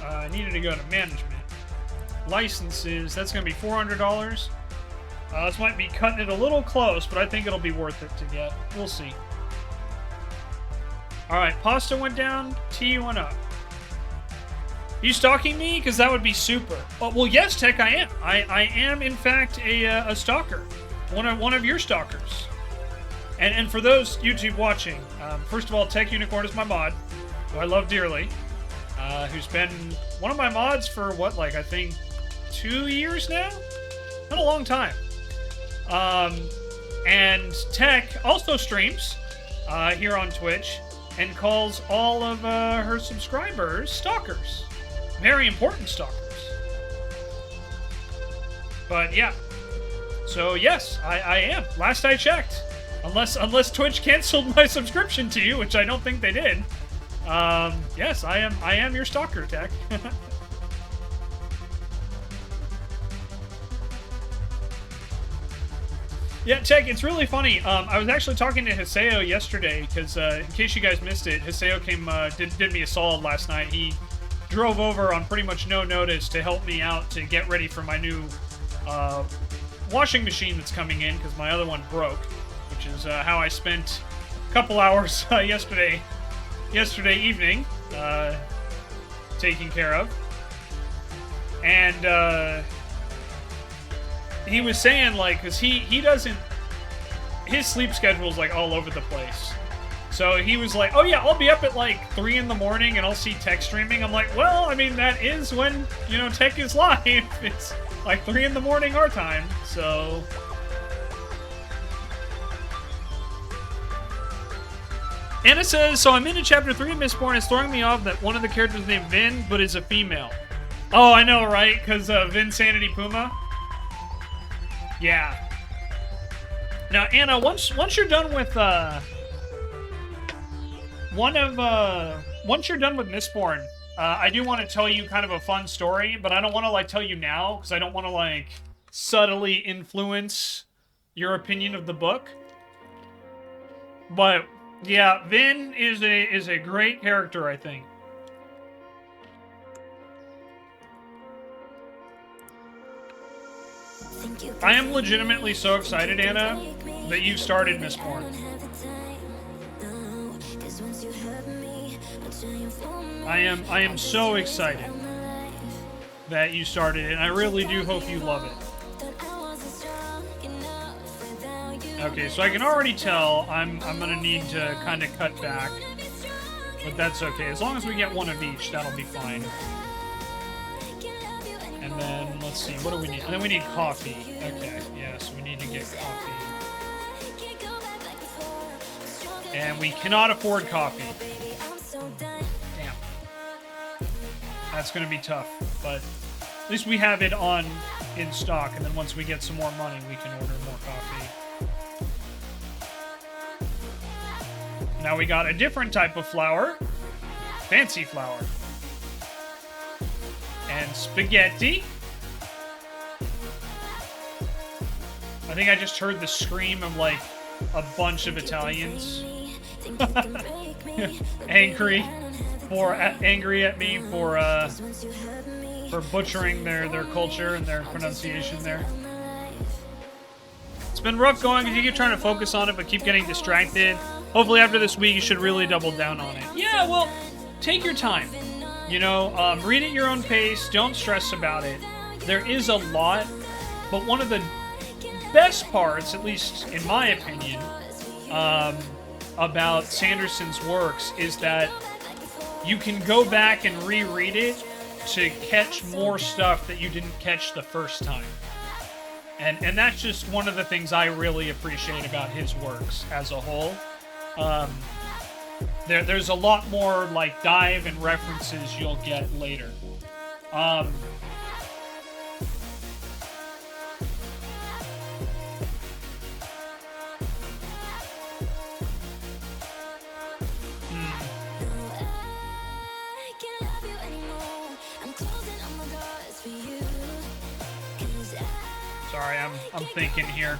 I needed to go to management. Licenses, that's going to be $400. This might be cutting it a little close, but I think it'll be worth it to get. We'll see. Alright, pasta went down, tea went up. You stalking me? Because that would be super. Oh, well, yes, Tech, I am. I am, in fact, a stalker. One of your stalkers. And for those YouTube watching, first of all, Tech Unicorn is my mod, who I love dearly, who's been one of my mods for, what, like, I think 2 years now? Not a long time. And Tech also streams here on Twitch and calls all of her subscribers stalkers. Very important stalkers. But yeah. So yes, I am. Last I checked. Unless Twitch canceled my subscription to you, which I don't think they did. Yes, I am your stalker, Tech. Yeah, Tech, it's really funny. I was actually talking to Hiseo yesterday, because in case you guys missed it, Hiseo came, did me a solid last night. He drove over on pretty much no notice to help me out to get ready for my new washing machine that's coming in, because my other one broke, which is how I spent a couple hours yesterday yesterday evening, taken care of. And he was saying, like, because he doesn't, his sleep schedule's like all over the place. So he was like, oh yeah, I'll be up at like 3 in the morning and I'll see tech streaming. I'm like, well, I mean, that is when, you know, tech is live. It's like 3 in the morning our time, so. Anna says, so I'm into chapter 3 of Mistborn. It's throwing me off that one of the characters is named Vin, but is a female. Oh, I know, right? Because Vin Sanity Puma? Yeah. Now, Anna, once you're done with, once you're done with Mistborn, I do want to tell you kind of a fun story, but I don't want to, like, tell you now, because I don't want to, like, subtly influence your opinion of the book. But, yeah, Vin is a great character, I think. I am legitimately so excited, Anna, that you started Mistborn. I am so excited that you started it, and I really do hope you love it. Okay, so I can already tell I'm gonna need to kind of cut back, but that's okay. As long as we get one of each, that'll be fine. And then, let's see, what do we need? And then we need coffee. Okay, yeah, so we need to get coffee. And we cannot afford coffee. Damn. That's going to be tough, but at least we have it in stock, and then once we get some more money, we can order more coffee. Now we got a different type of flour. Fancy flour. And spaghetti. I think I just heard the scream of, like, a bunch of Italians. angry at me for butchering their culture and their pronunciation there. It's been rough going because you keep trying to focus on it but keep getting distracted. Hopefully after this week you should really double down on it. Yeah, well, take your time. You know, read at your own pace. Don't stress about it. There is a lot, but one of the best parts, at least in my opinion, about Sanderson's works is that you can go back and reread it to catch more stuff that you didn't catch the first time. And that's just one of the things I really appreciate about his works as a whole. There's a lot more, like, dive and references you'll get later. Sorry, I'm thinking here.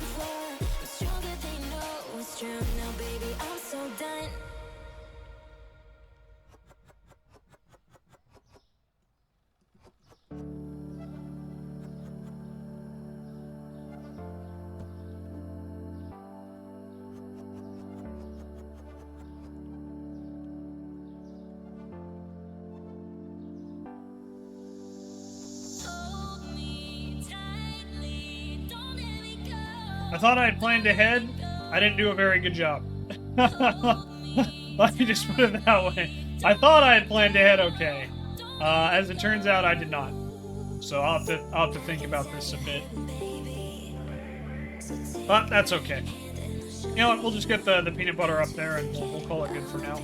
I thought I had planned ahead. I didn't do a very good job. Let me just put it that way. I thought I had planned ahead okay. As it turns out, I did not. So I'll have to think about this a bit. But that's okay. You know what? We'll just get the peanut butter up there and we'll call it good for now.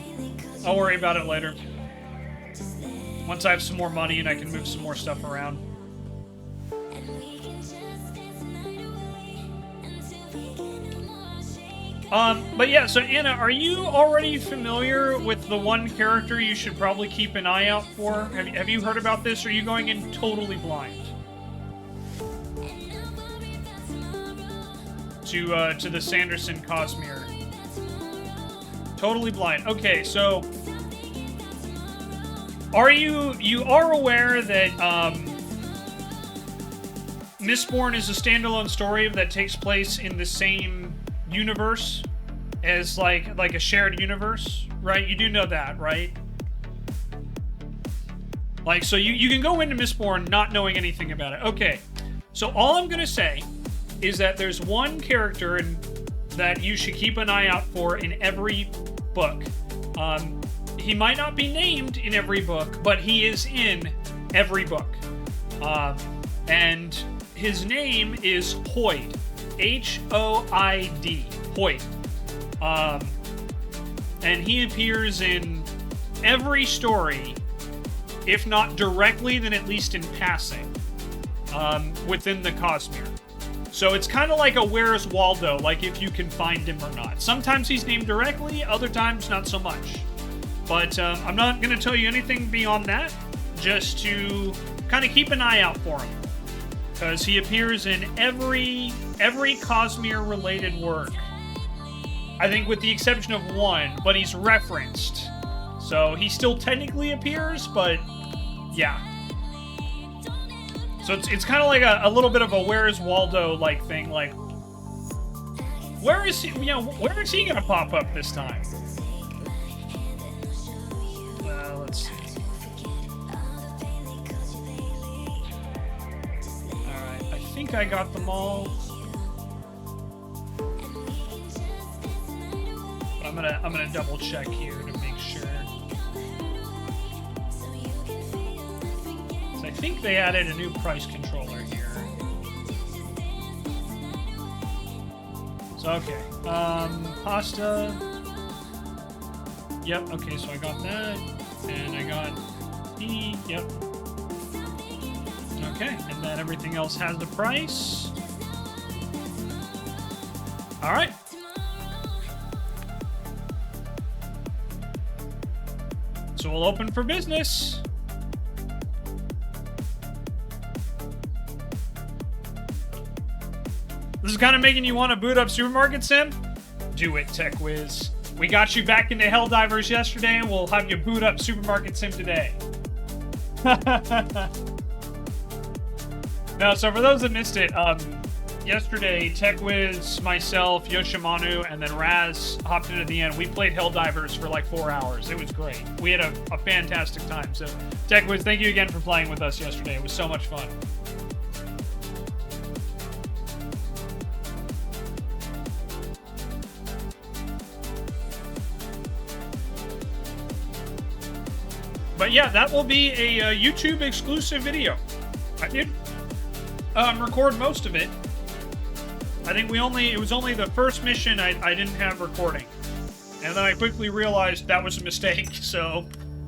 I'll worry about it later. Once I have some more money and I can move some more stuff around. But yeah, so Anna, are you already familiar with the one character you should probably keep an eye out for? Have you heard about this, or are you going in totally blind? To the Sanderson Cosmere. Totally blind. Okay, so you are aware that Mistborn is a standalone story that takes place in the same universe as like a shared universe, right? You do know that, right? Like, so you can go into Mistborn not knowing anything about it. Okay, so all I'm gonna say is that there's one character that you should keep an eye out for in every book. He might not be named in every book, but he is in every book. And his name is Hoid. H-O-I-D. Hoid. And he appears in every story, if not directly, then at least in passing, within the Cosmere. So it's kind of like a Where's Waldo, like if you can find him or not. Sometimes he's named directly, other times not so much. But I'm not going to tell you anything beyond that, just to kind of keep an eye out for him. Because he appears in every Cosmere-related work. I think with the exception of one, but he's referenced. So he still technically appears, but yeah. So it's kind of like a little bit of a Where's Waldo-like thing, like, where is he gonna pop up this time? Let's see. Alright, I think I got them all. But I'm gonna double check here to make sure. So I think they added a new price controller here. So okay. Pasta. Yep, okay, so I got that. And I got E, yep. Okay, and then everything else has the price. Alright. So we'll open for business. This is kind of making you want to boot up Supermarket Sim? Do it, Tech Wiz. We got you back into Helldivers yesterday, and we'll have you boot up Supermarket Sim today. No, so for those that missed it, yesterday, TechWiz, myself, Yoshimanu, and then Raz hopped in at the end. We played Helldivers for like 4 hours. It was great. We had a fantastic time. So, TechWiz, thank you again for playing with us yesterday. It was so much fun. But yeah, that will be a YouTube exclusive video. I did record most of it. I think it was only the first mission I didn't have recording. And then I quickly realized that was a mistake, so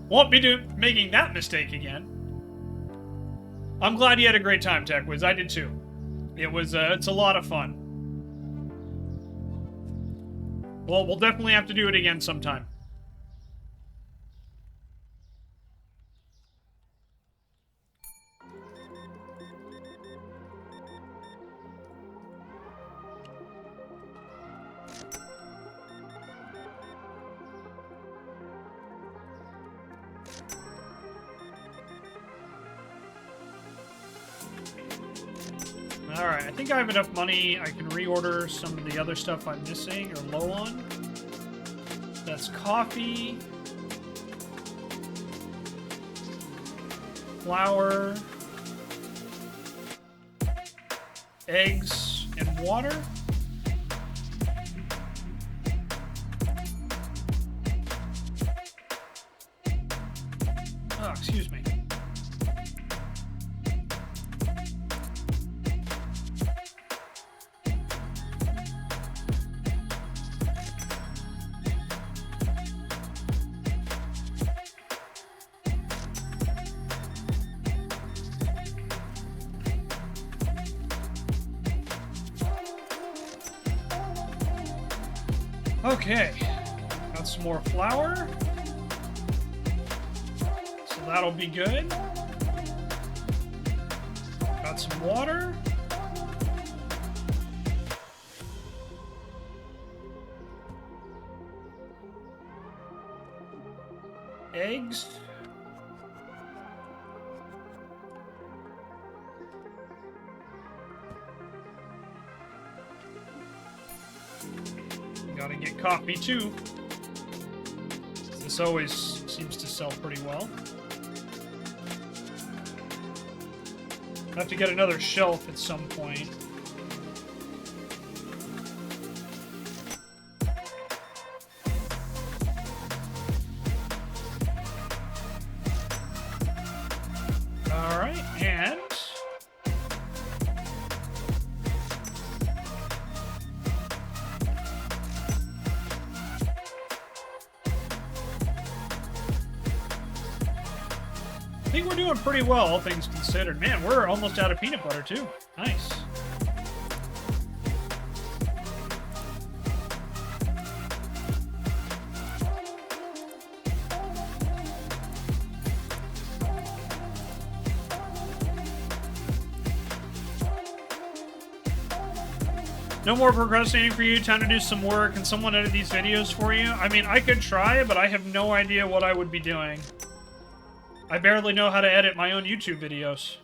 won't be making that mistake again. I'm glad you had a great time, TechWiz. I did too. It's a lot of fun. Well, we'll definitely have to do it again sometime. Alright, I think I have enough money. I can reorder some of the other stuff I'm missing or low on. That's coffee, flour, eggs, and water. Oh, excuse me. Okay, got some more flour, so that'll be good. Got some water. Eggs. Gotta get coffee too. This always seems to sell pretty well. I have to get another shelf at some point. Alright, and... I think we're doing pretty well, all things considered. Man, we're almost out of peanut butter, too. Nice. No more procrastinating for you. Time to do some work. Can someone edit these videos for you? I mean, I could try, but I have no idea what I would be doing. I barely know how to edit my own YouTube videos.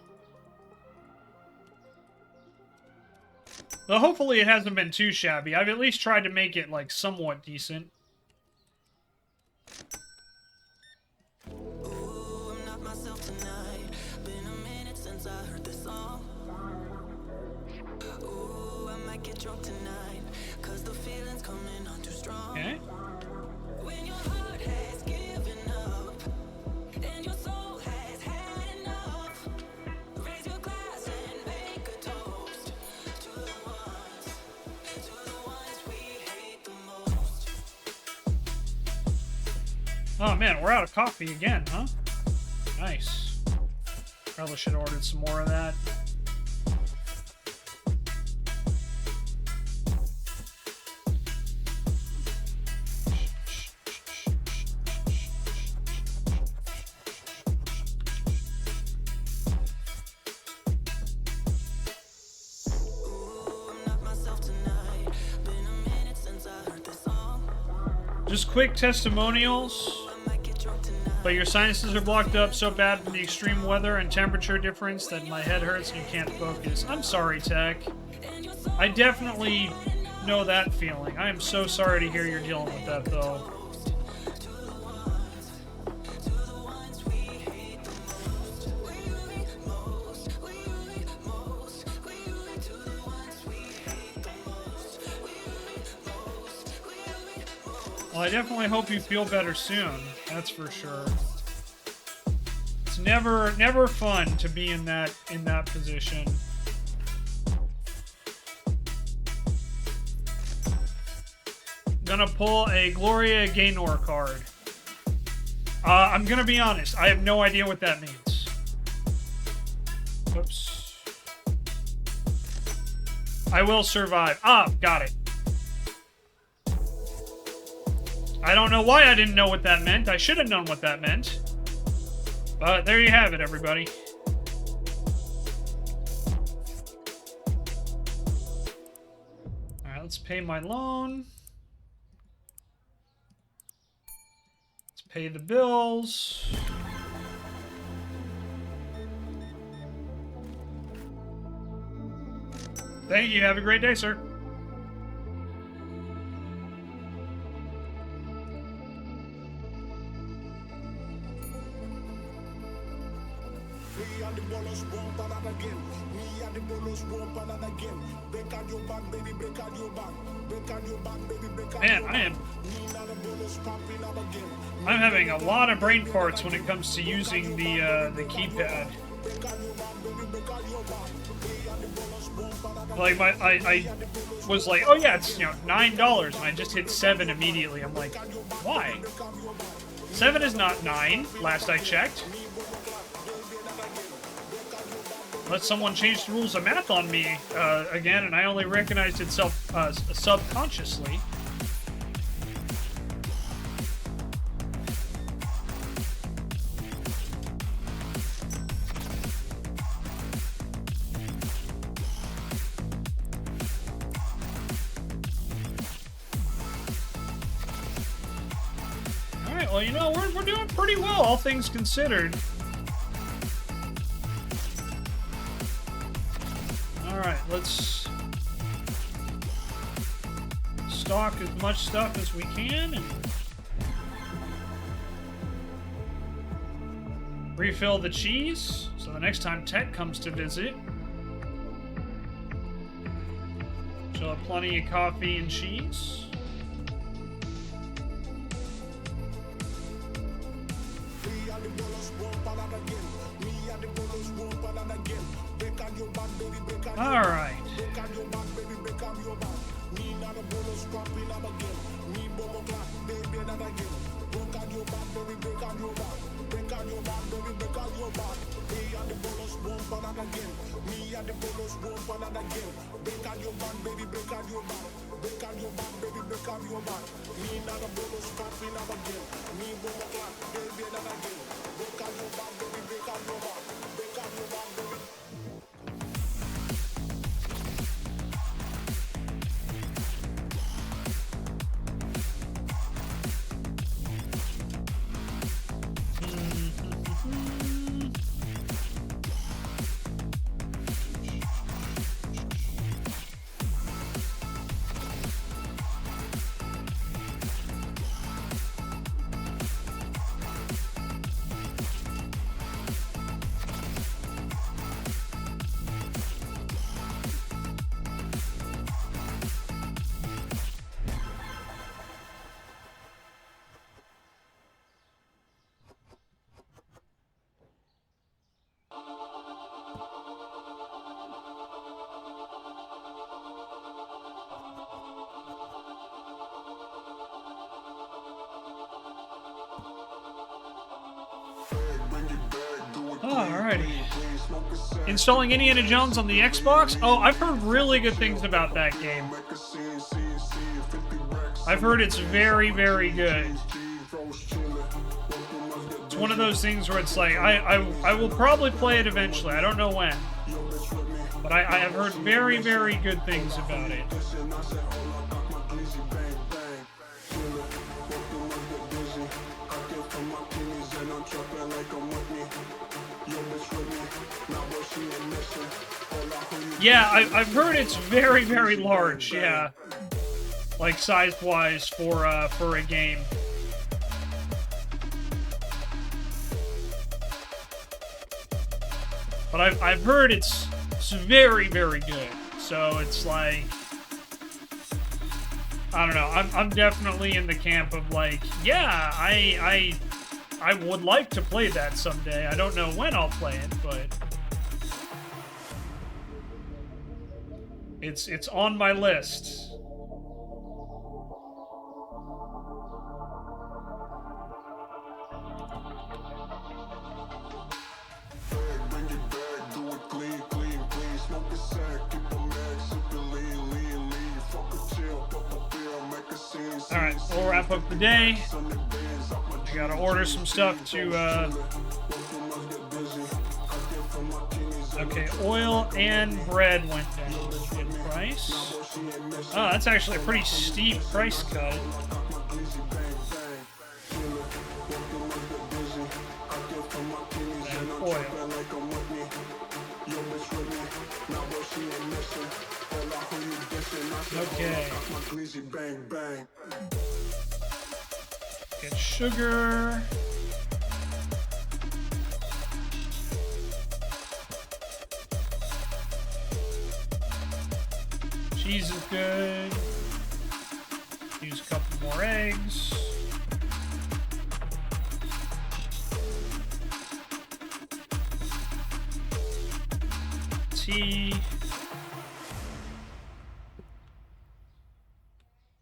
Though hopefully it hasn't been too shabby. I've at least tried to make it, like, somewhat decent. Ooh, I'm not myself tonight. Been a minute since I heard this song. Ooh, I might get drunk tonight, 'cause the feeling's coming on too strong. Okay. When your heart has given up, and your soul has had enough, raise your glass and make a toast to the ones we hate the most. Oh man, we're out of coffee again, huh? Nice. Probably should have ordered some more of that. Just quick testimonials. But your sinuses are blocked up so bad from the extreme weather and temperature difference that my head hurts and you can't focus. I'm sorry, Tech. I definitely know that feeling. I am so sorry to hear you're dealing with that, though. Well, I definitely hope you feel better soon. That's for sure. It's never fun to be in that position. Gonna pull a Gloria Gaynor card. I'm gonna be honest. I have no idea what that means. Oops. I will survive. Ah, got it. I don't know why I didn't know what that meant. I should have known what that meant. But there you have it, everybody. Alright, let's pay my loan. Let's pay the bills. Thank you. Have a great day, sir. Man, I'm having a lot of brain farts when it comes to using the keypad. Like I was like, oh yeah, it's $9, and I just hit 7 immediately. I'm like, why? 7 is not 9. Last I checked. Unless someone changed the rules of math on me again, and I only recognized it subconsciously. All right, well, we're doing pretty well, all things considered. Alright, let's stock as much stuff as we can and refill the cheese, so the next time Tech comes to visit, she'll have plenty of coffee and cheese. All right. Alrighty. Installing Indiana Jones on the Xbox? Oh, I've heard really good things about that game. I've heard it's very, very good. It's one of those things where it's like, I will probably play it eventually. I don't know when. But I have heard very, very good things about it. Yeah, I've heard it's very, very large, yeah. Like, size-wise for a game. But I've heard it's very, very good. So it's like, I don't know. I'm definitely in the camp of like, yeah, I would like to play that someday. I don't know when I'll play it, but it's on my list. Alright, we'll wrap up the day. I gotta order some stuff to, okay, oil and bread went down in price. Oh, that's actually a pretty steep price cut. And oil. Okay. Get sugar. Cheese is good. Use a couple more eggs. Tea.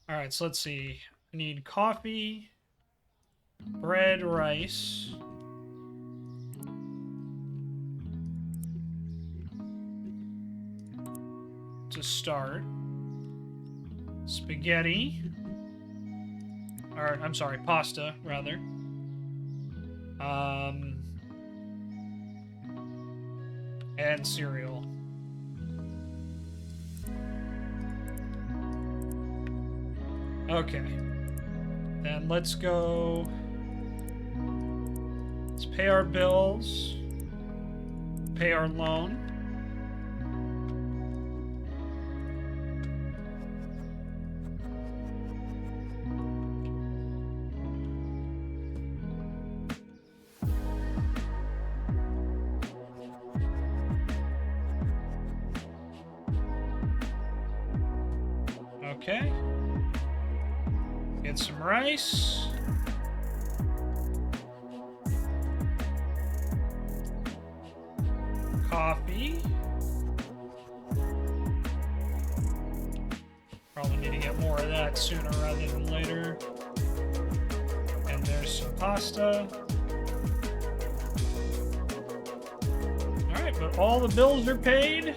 Alright, so let's see. I need coffee, bread, rice. To start. Spaghetti. Or, I'm sorry, pasta, rather. And cereal. Okay. Then let's go. Let's pay our bills. Pay our loan. Okay. Get some rice. Coffee. Probably need to get more of that sooner rather than later. And there's some pasta. Alright, but all the bills are paid.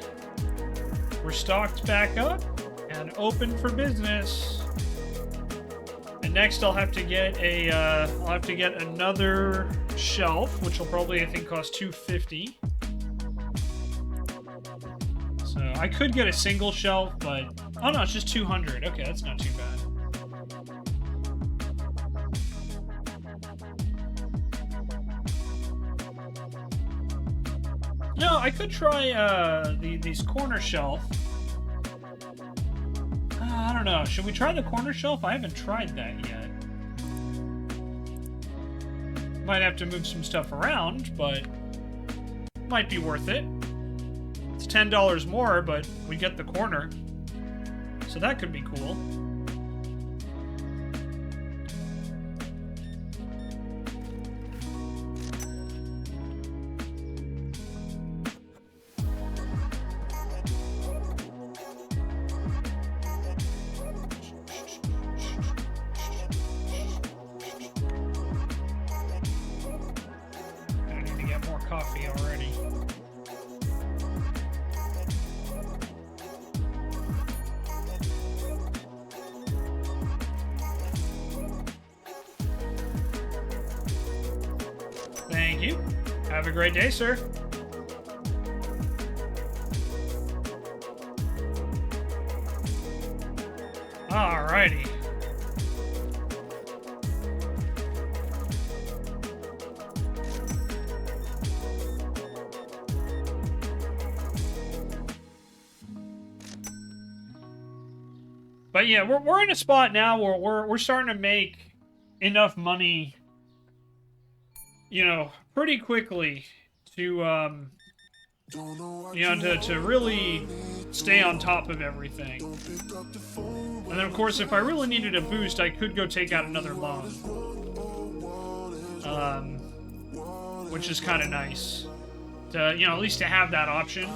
We're stocked back up and open for business. And next I'll have to get another shelf, which will probably, I think, cost $250. So I could get a single shelf, but oh no, it's just $200. Okay, that's not too bad. No, I could try these corner shelf. I don't know. Should we try the corner shelf? I haven't tried that yet. Might have to move some stuff around, but might be worth it. It's $10 more, but we get the corner. So that could be cool. I need to get more coffee already. Thank you. Have a great day, sir. Alrighty. But yeah, we're in a spot now where we're starting to make enough money, you know, pretty quickly to to really stay on top of everything. And then of course, if I really needed a boost, I could go take out another loan, which is kind of nice to, at least to have that option.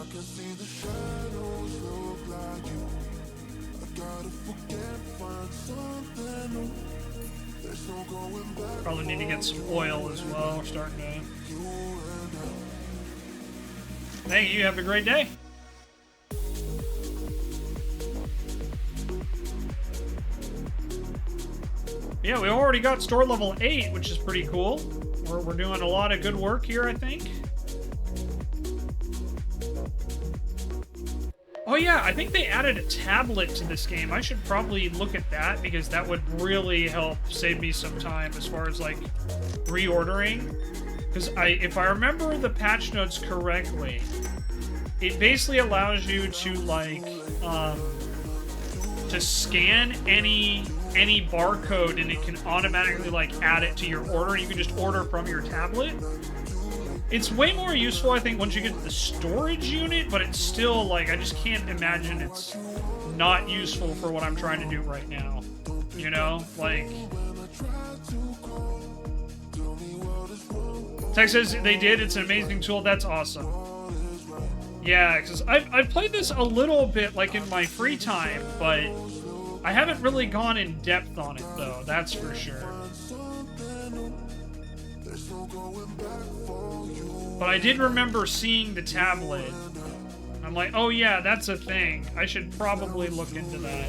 Probably need to get some oil as well. We're starting to... Thank you. Have a great day. Yeah, we already got store level 8, which is pretty cool. We're doing a lot of good work here, I think. Oh yeah, I think they added a tablet to this game. I should probably look at that, because that would really help save me some time as far as, like, reordering. Because if I remember the patch notes correctly, it basically allows you to, like, to scan any barcode, and it can automatically, like, add it to your order. You can just order from your tablet. It's way more useful, I think, once you get to the storage unit, but it's still, like, I just can't imagine it's not useful for what I'm trying to do right now. You know? Like... Tech says they did. It's an amazing tool. That's awesome. Yeah, because I've played this a little bit, like, in my free time, but I haven't really gone in depth on it, though. That's for sure. But I did remember seeing the tablet. I'm like, oh yeah, that's a thing. I should probably look into that.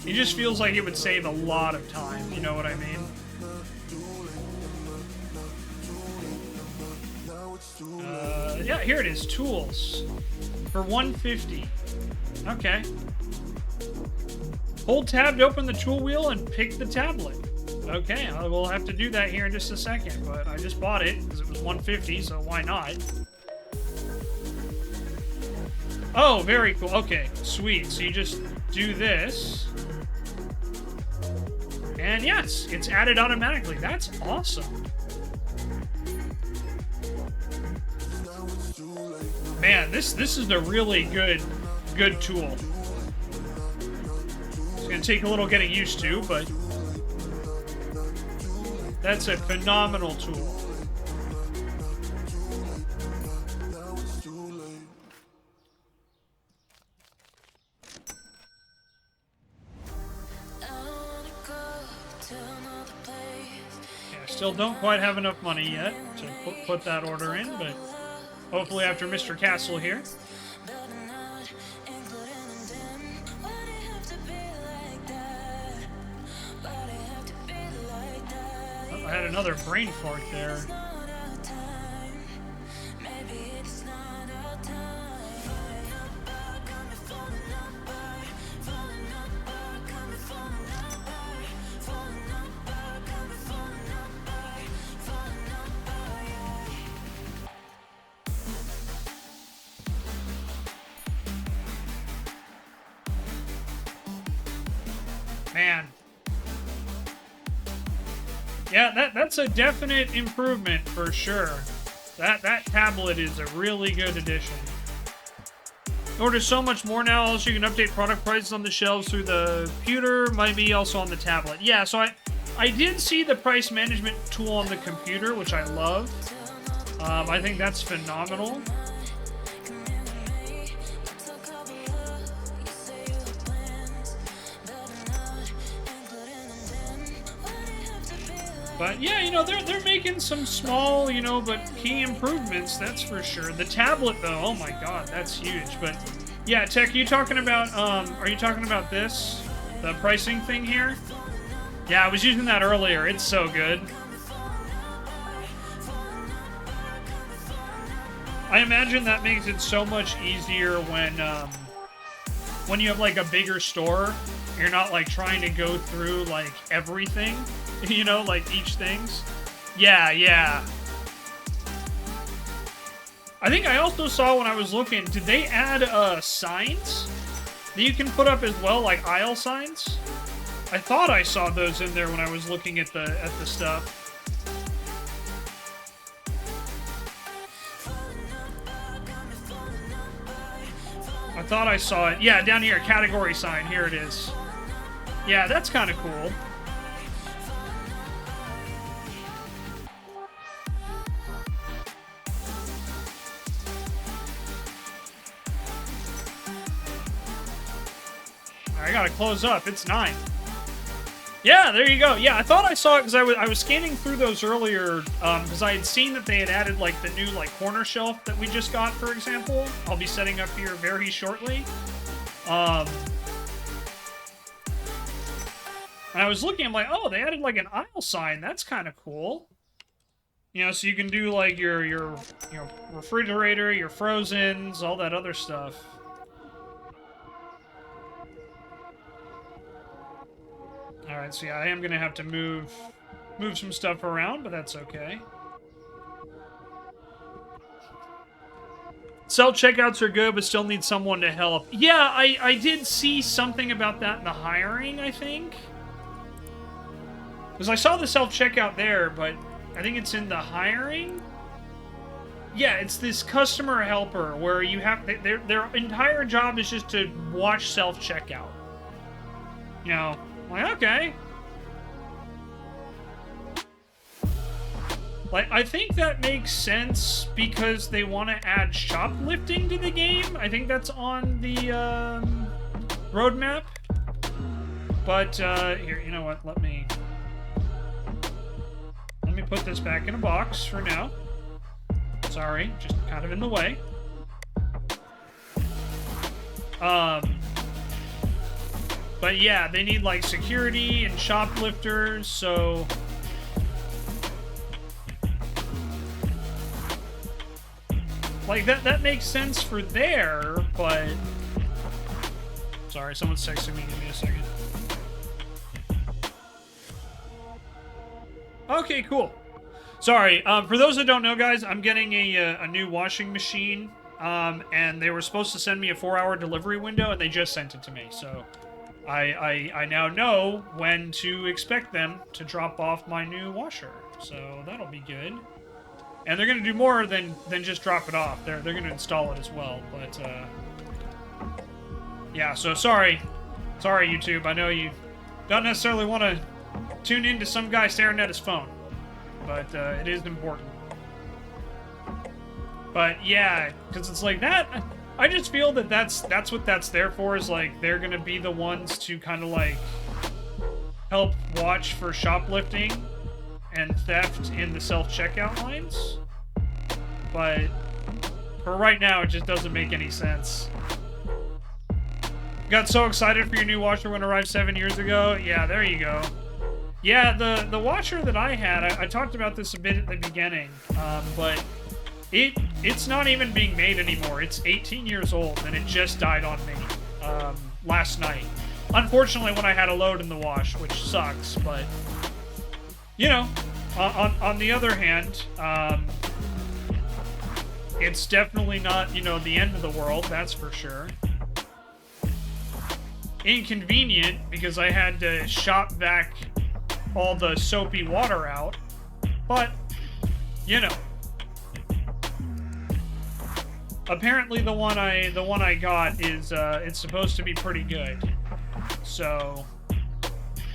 It just feels like it would save a lot of time, you know what I mean? Yeah, here it is, tools. For $150. Okay. Hold tab to open the tool wheel and pick the tablet. Okay, I will have to do that here in just a second, but I just bought it because it was $150, so why not? Oh, very cool. Okay, sweet. So you just do this. And yes, it's added automatically. That's awesome. Man, this is a really good tool. It's gonna take a little getting used to, but that's a phenomenal tool. Still don't quite have enough money yet to put that order in, but hopefully after Mr. Castle here. Oh, I had another brain fart there. Man. Yeah, that's a definite improvement for sure. That tablet is a really good addition. Order so much more now. Also, you can update product prices on the shelves through the computer. Might be also on the tablet. Yeah, so I did see the price management tool on the computer, which I love. I think that's phenomenal. But yeah, you know, they're making some small, you know, but key improvements, that's for sure. The tablet, though, oh my god, that's huge. But yeah, Tech, are you talking about this? The pricing thing here? Yeah, I was using that earlier. It's so good. I imagine that makes it so much easier when you have like a bigger store. You're not like trying to go through like everything, you know, like each things. Yeah. I think I also saw when I was looking, did they add signs that you can put up as well, like aisle signs? I thought I saw those in there when I was looking at the stuff. I thought I saw it. Yeah, down here, category sign. Here it is. Yeah, that's kind of cool. I gotta close up. It's 9. Yeah, there you go. Yeah, I thought I saw it because I was scanning through those earlier because I had seen that they had added like the new like corner shelf that we just got, for example. I'll be setting up here very shortly. And I was looking, I'm like, oh, they added like an aisle sign. That's kind of cool. You know, so you can do like your refrigerator, your frozens, all that other stuff. Alright, so yeah, I am gonna have to move some stuff around, but that's okay. Self-checkouts are good, but still need someone to help. Yeah, I did see something about that in the hiring, I think. Because I saw the self-checkout there, but I think it's in the hiring? Yeah, it's this customer helper where you have... Their entire job is just to watch self-checkout. You know... Like, okay. Like, I think that makes sense because they want to add shoplifting to the game. I think that's on the roadmap. But, here, you know what? Let me put this back in a box for now. Sorry, just kind of in the way. But yeah, they need like security and shoplifters, so... Like, that makes sense for there, but... Sorry, someone's texting me. Give me a second. Okay, cool. Sorry, for those that don't know, guys, I'm getting a new washing machine, and they were supposed to send me a 4-hour delivery window, and they just sent it to me, so... I now know when to expect them to drop off my new washer, so that'll be good. And they're gonna do more than just drop it off. They're gonna install it as well. But yeah. So sorry, YouTube. I know you don't necessarily want to tune into some guy staring at his phone, but it is important. But yeah, because it's like that. I just feel that that's what that's there for. Is like they're gonna be the ones to kind of like help watch for shoplifting and theft in the self-checkout lines. But for right now, it just doesn't make any sense. Got so excited for your new washer when it arrived 7 years ago. Yeah, there you go. Yeah, the washer that I had, I talked about this a bit at the beginning, but it's not even being made anymore. It's 18 years old, and it just died on me last night. Unfortunately, when I had a load in the wash, which sucks, but, you know, on the other hand, it's definitely not, you know, the end of the world, that's for sure. Inconvenient, because I had to shop back all the soapy water out, but, you know. Apparently the one I got is, it's supposed to be pretty good. So,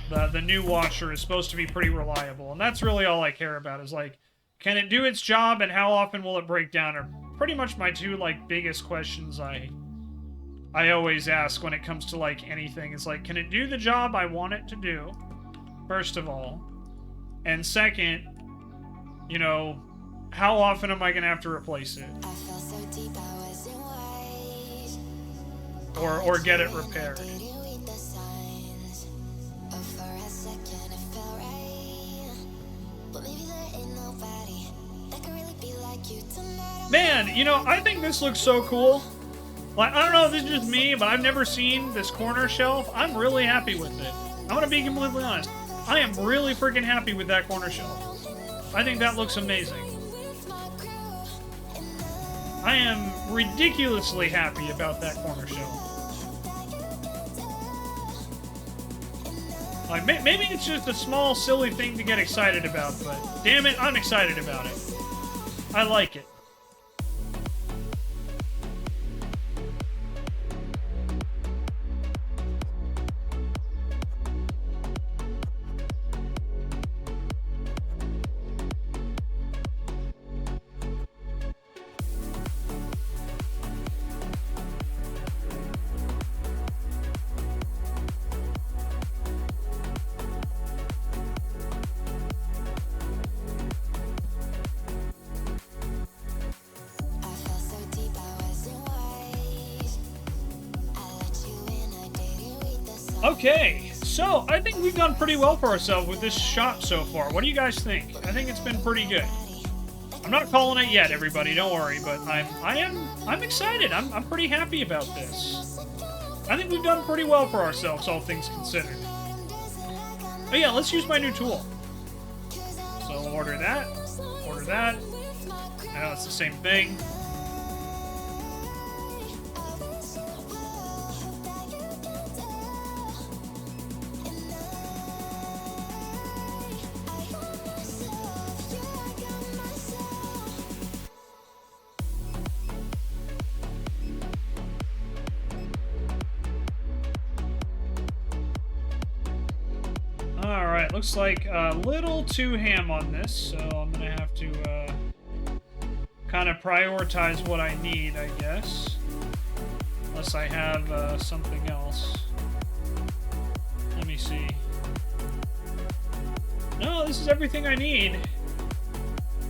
the new washer is supposed to be pretty reliable, and that's really all I care about, is like, can it do its job, and how often will it break down, are pretty much my two, like, biggest questions I always ask when it comes to, like, anything. Is like, can it do the job I want it to do, first of all? And second, you know, how often am I gonna have to replace it? Or get it repaired. Man, you know, I think this looks so cool. Like, I don't know if this is just me, but I've never seen this corner shelf. I'm really happy with it. I'm gonna be completely honest. I am really freaking happy with that corner shelf. I think that looks amazing. I am ridiculously happy about that corner shelf. Like, maybe it's just a small, silly thing to get excited about, but damn it, I'm excited about it. I like it. Okay, so I think we've done pretty well for ourselves with this shop so far. What do you guys think? I think it's been pretty good. I'm not calling it yet, everybody. Don't worry, but I'm excited. I'm pretty happy about this. I think we've done pretty well for ourselves, all things considered. Oh yeah, let's use my new tool. So we'll order that. Order that. Now it's the same thing. Alright, looks like a little too ham on this, so I'm gonna have to kind of prioritize what I need, I guess. Unless I have something else. Let me see. No, this is everything I need.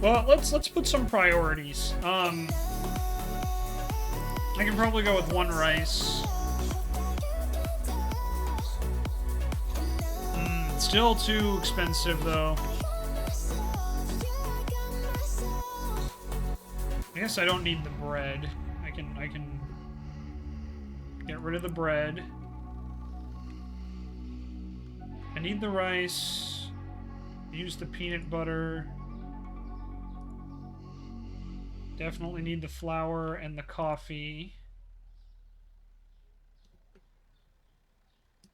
Well, let's put some priorities. I can probably go with 1 rice. Still too expensive, though. I guess I don't need the bread. I can get rid of the bread. I need the rice. Use the peanut butter. Definitely need the flour and the coffee.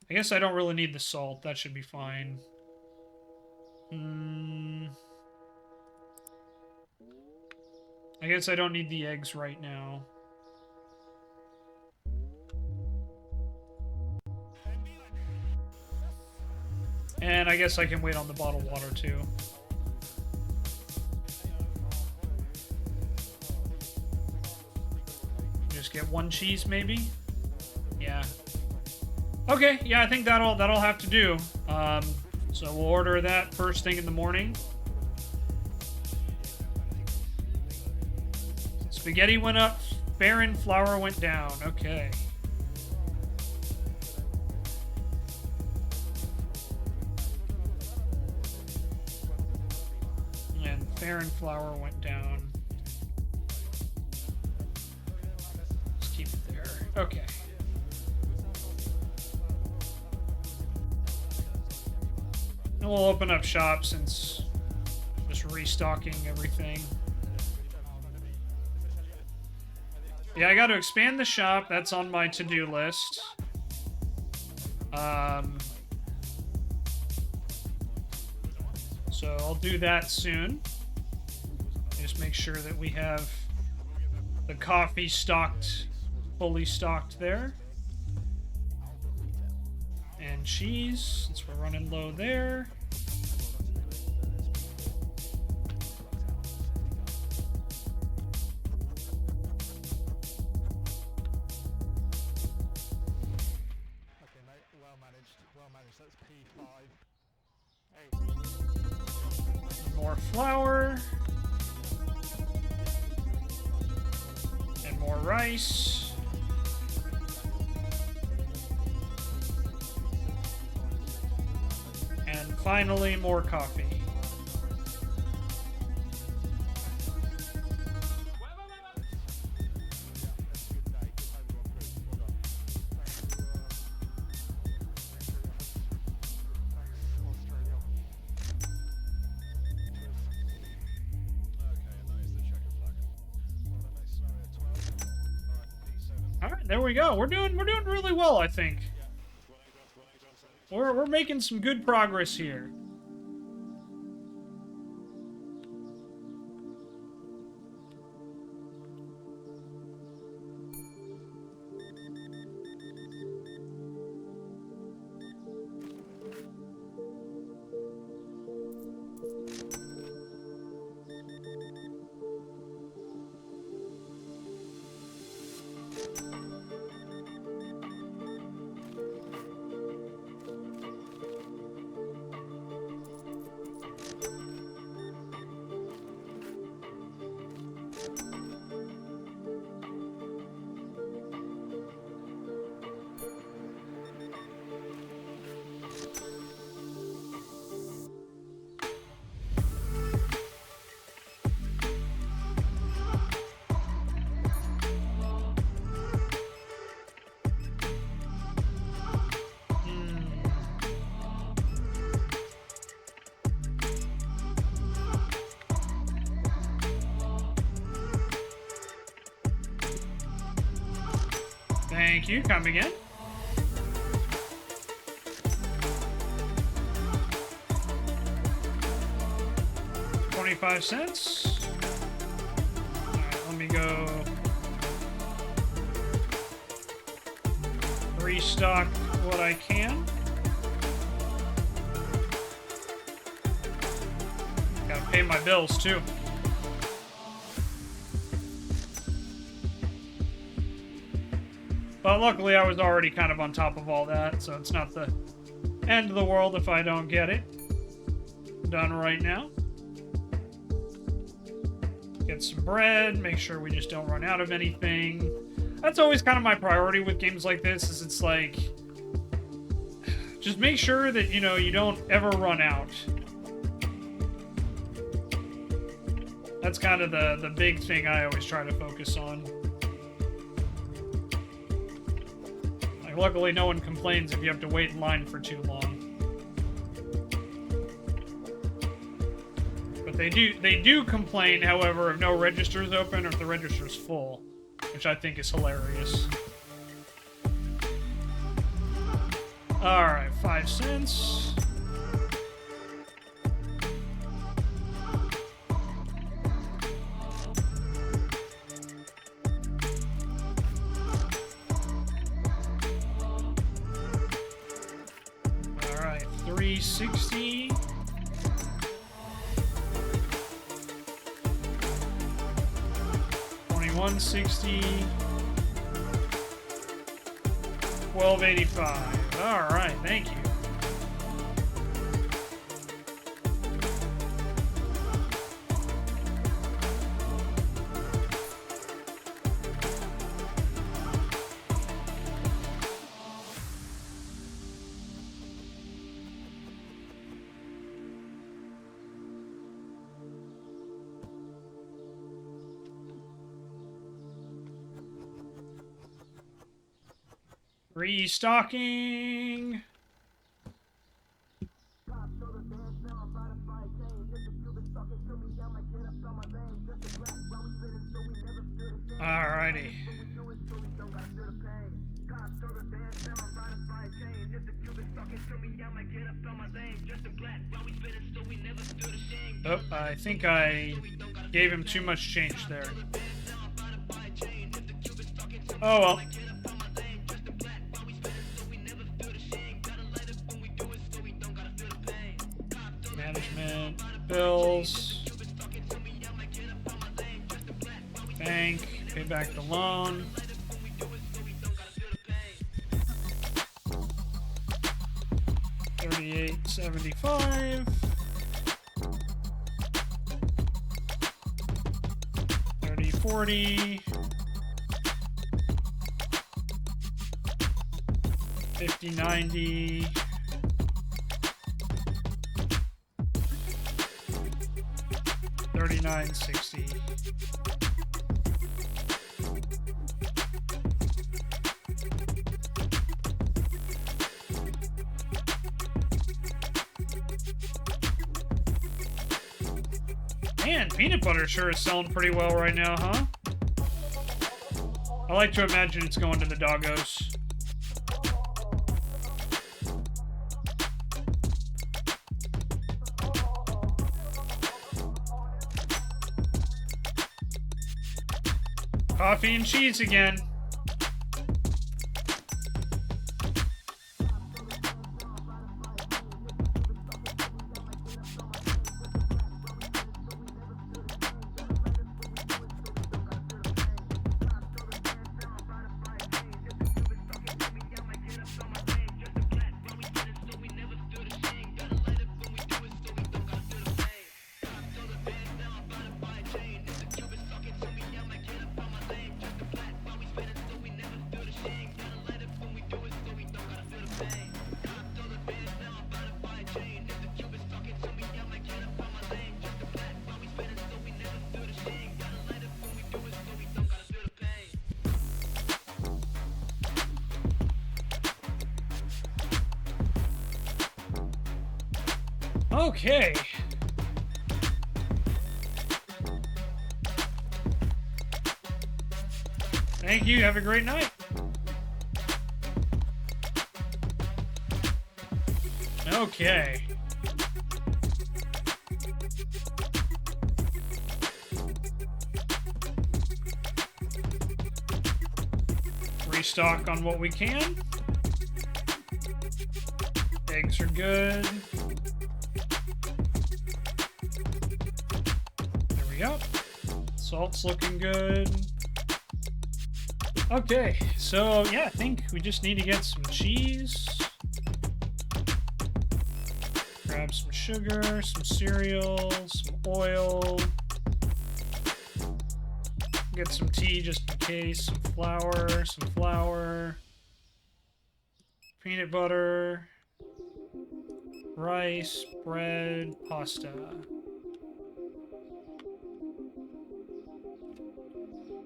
I guess I don't really need the salt. That should be fine. I guess I don't need the eggs right now. And I guess I can wait on the bottled water too. Just get one cheese maybe? Yeah. Okay, yeah, I think that'll have to do. So we'll order that first thing in the morning. Spaghetti went up, Baron flour went down. Okay. And Baron flour went down. Let's keep it there. Okay. And we'll open up shop since just restocking everything. Yeah, I got to expand the shop. That's on my to-do list. So I'll do that soon. Just make sure that we have the coffee stocked, fully stocked there. And cheese, since we're running low there. More flour. And more rice. And finally, more coffee. All right, there we go. We're doing really well, I think. We're making some good progress here. Thank you. Come again. $0.25. All right, let me go restock what I can. Gotta pay my bills too. But luckily, I was already kind of on top of all that, so it's not the end of the world if I don't get it done right now. Get some bread, make sure we just don't run out of anything. That's always kind of my priority with games like this, is it's like, just make sure that, you know, you don't ever run out. That's kind of the big thing I always try to focus on. Luckily, no one complains if you have to wait in line for too long. But they do complain, however, if no register is open or if the register is full, which I think is hilarious. All right, 5 cents. $20.60. $21.60. $12.85. All right, thank you. Restocking. Alrighty. Oh, I think I gave him too much change there. Oh well. Management, bills, bank, pay back the loan. $38.75. $30.40. $50.90. $39.60. Man, peanut butter sure is selling pretty well right now, huh? I like to imagine it's going to the doggos. Coffee and cheese again. Okay. Thank you. Have a great night. Okay. Restock on what we can. Eggs are good. There we go. Salt's looking good. Okay, so yeah, I think we just need to get some cheese. Grab some sugar, some cereal, some oil. Get some tea just in case, some flour, peanut butter, rice, bread, pasta.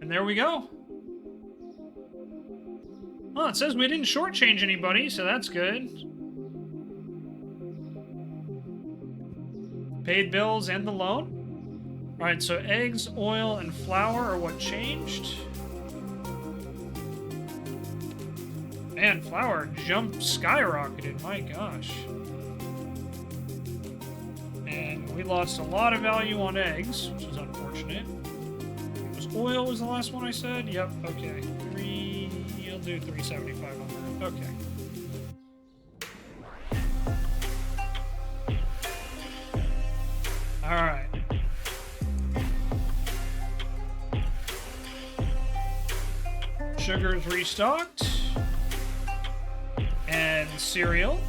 And there we go. Oh, it says we didn't shortchange anybody, so that's good. Paid bills and the loan. Alright, so eggs, oil, and flour are what changed. Man, flour skyrocketed, my gosh. And we lost a lot of value on eggs, which is unfortunate. Oil was the last one I said? Yep, okay. You'll do $3.75 on that. Okay. Alright. Sugar's restocked. And cereal.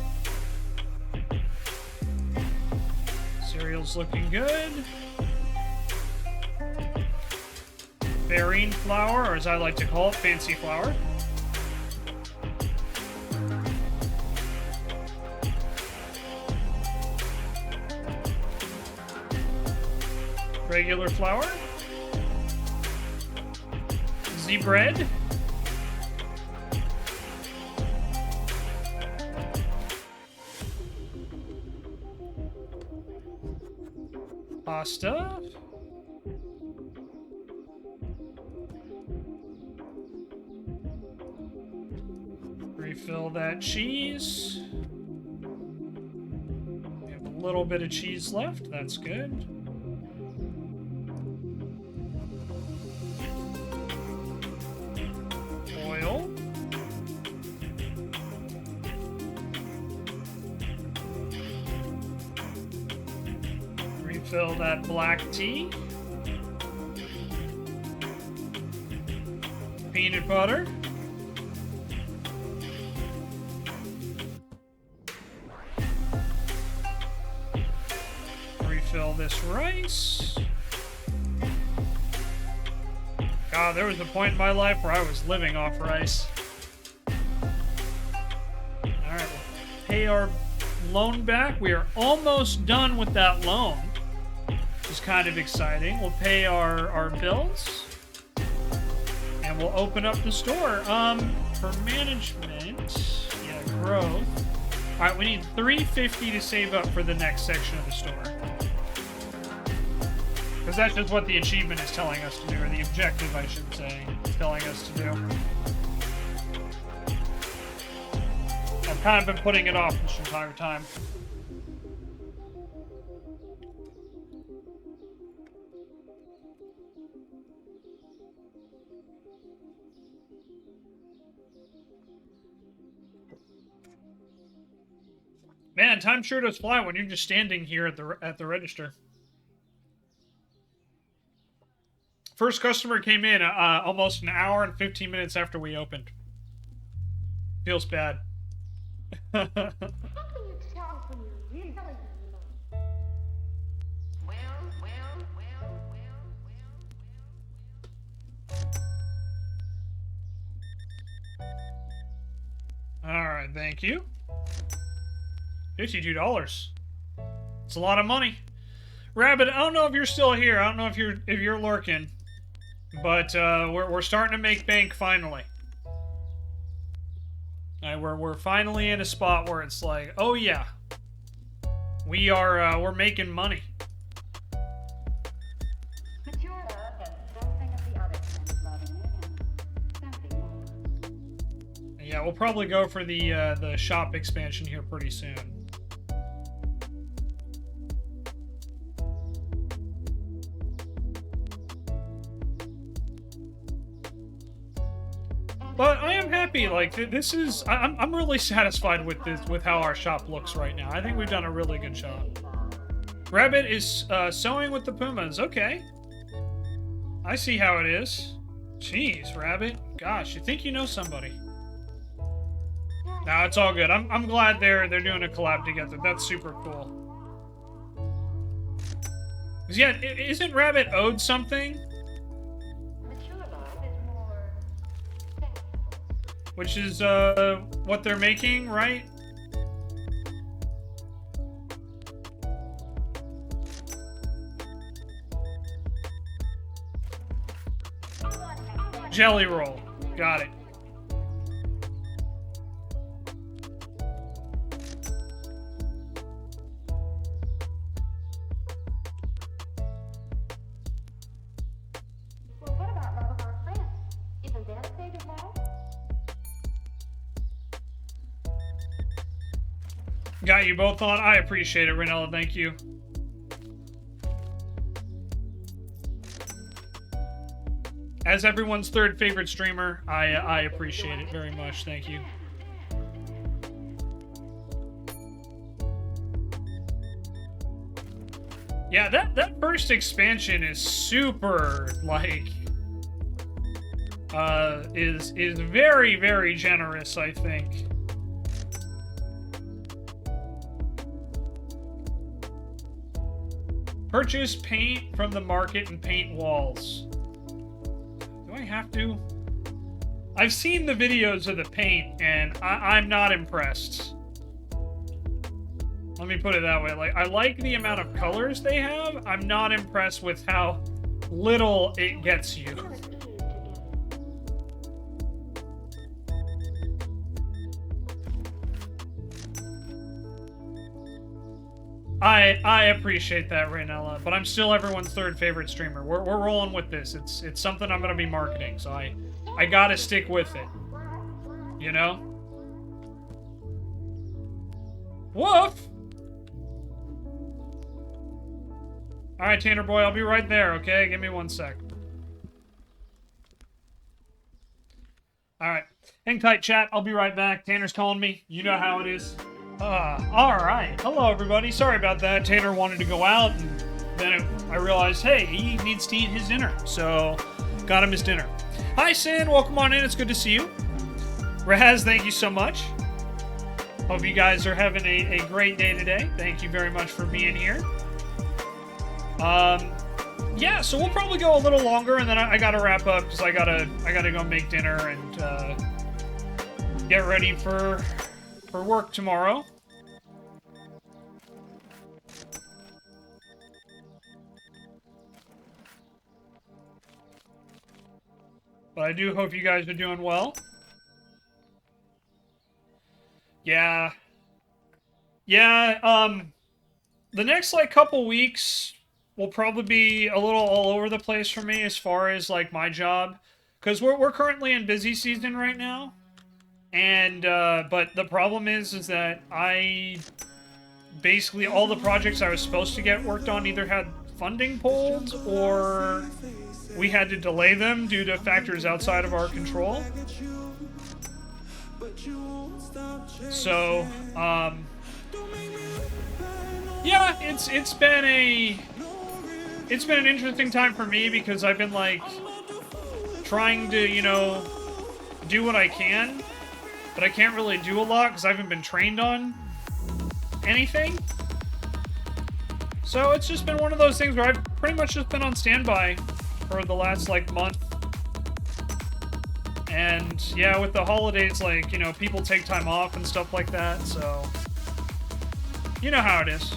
Cereal's looking good. Farine flour, or as I like to call it, fancy flour. Regular flour. Z-bread. Pasta. Refill that cheese. We have a little bit of cheese left. That's good. Oil. Refill that black tea. Peanut butter. Refill this rice. God, there was a point in my life where I was living off rice. Alright, we'll pay our loan back. We are almost done with that loan. Which is kind of exciting. We'll pay our bills. And we'll open up the store. For management, yeah, growth. Alright, we need $350 to save up for the next section of the store. Because that's just what the achievement is telling us to do, or the objective, I should say, is telling us to do. I've kind of been putting it off this entire time. Man, time sure does fly when you're just standing here at the register. First customer came in almost an hour and 15 minutes after we opened. Feels bad. Alright, thank you. $52. It's a lot of money. Rabbit, I don't know if you're still here. I don't know if you're lurking. But we're starting to make bank finally. We're finally in a spot where it's like, oh yeah, we're making money. Yeah, we'll probably go for the shop expansion here pretty soon. But I am happy. Like this is, I'm really satisfied with this, with how our shop looks right now. I think we've done a really good job. Rabbit is sewing with the Pumas. Okay, I see how it is. Jeez, Rabbit. Gosh, you think you know somebody? No, it's all good. I'm glad they're doing a collab together. That's super cool. 'Cause yeah, isn't Rabbit owed something? Which is, what they're making, right? Jelly roll. Got it. Got you both on. I appreciate it, Renella. Thank you. As everyone's third favorite streamer, I appreciate it very much. Thank you. Yeah, that first expansion is super, like, is very, very generous, I think. Purchase paint from the market and paint walls. Do I have to? I've seen the videos of the paint, and I'm not impressed. Let me put it that way. Like, I like the amount of colors they have. I'm not impressed with how little it gets you. I appreciate that, Raynella, but I'm still everyone's third favorite streamer. We're rolling with this. It's something I'm gonna be marketing, so I gotta stick with it. You know? Woof! Alright, Tanner boy, I'll be right there, okay? Give me 1 sec. Alright. Hang tight, chat. I'll be right back. Tanner's calling me. You know how it is. Alright. Hello, everybody. Sorry about that. Tanner wanted to go out, and then I realized, hey, he needs to eat his dinner. So, got him his dinner. Hi, Sin. Welcome on in. It's good to see you. Raz, thank you so much. Hope you guys are having a great day today. Thank you very much for being here. Yeah, so we'll probably go a little longer, and then I gotta wrap up, because I gotta go make dinner and, get ready for work tomorrow. But I do hope you guys are doing well. Yeah. Yeah, the next, like, couple weeks will probably be a little all over the place for me as far as, like, my job. Because we're currently in busy season right now. And, but the problem is that basically all the projects I was supposed to get worked on either had funding pulled or we had to delay them due to factors outside of our control. So, yeah, it's been an interesting time for me because I've been, like, trying to, you know, do what I can, but I can't really do a lot because I haven't been trained on anything. So it's just been one of those things where I've pretty much just been on standby for the last, like, month. And, yeah, with the holidays, like, you know, people take time off and stuff like that, so you know how it is.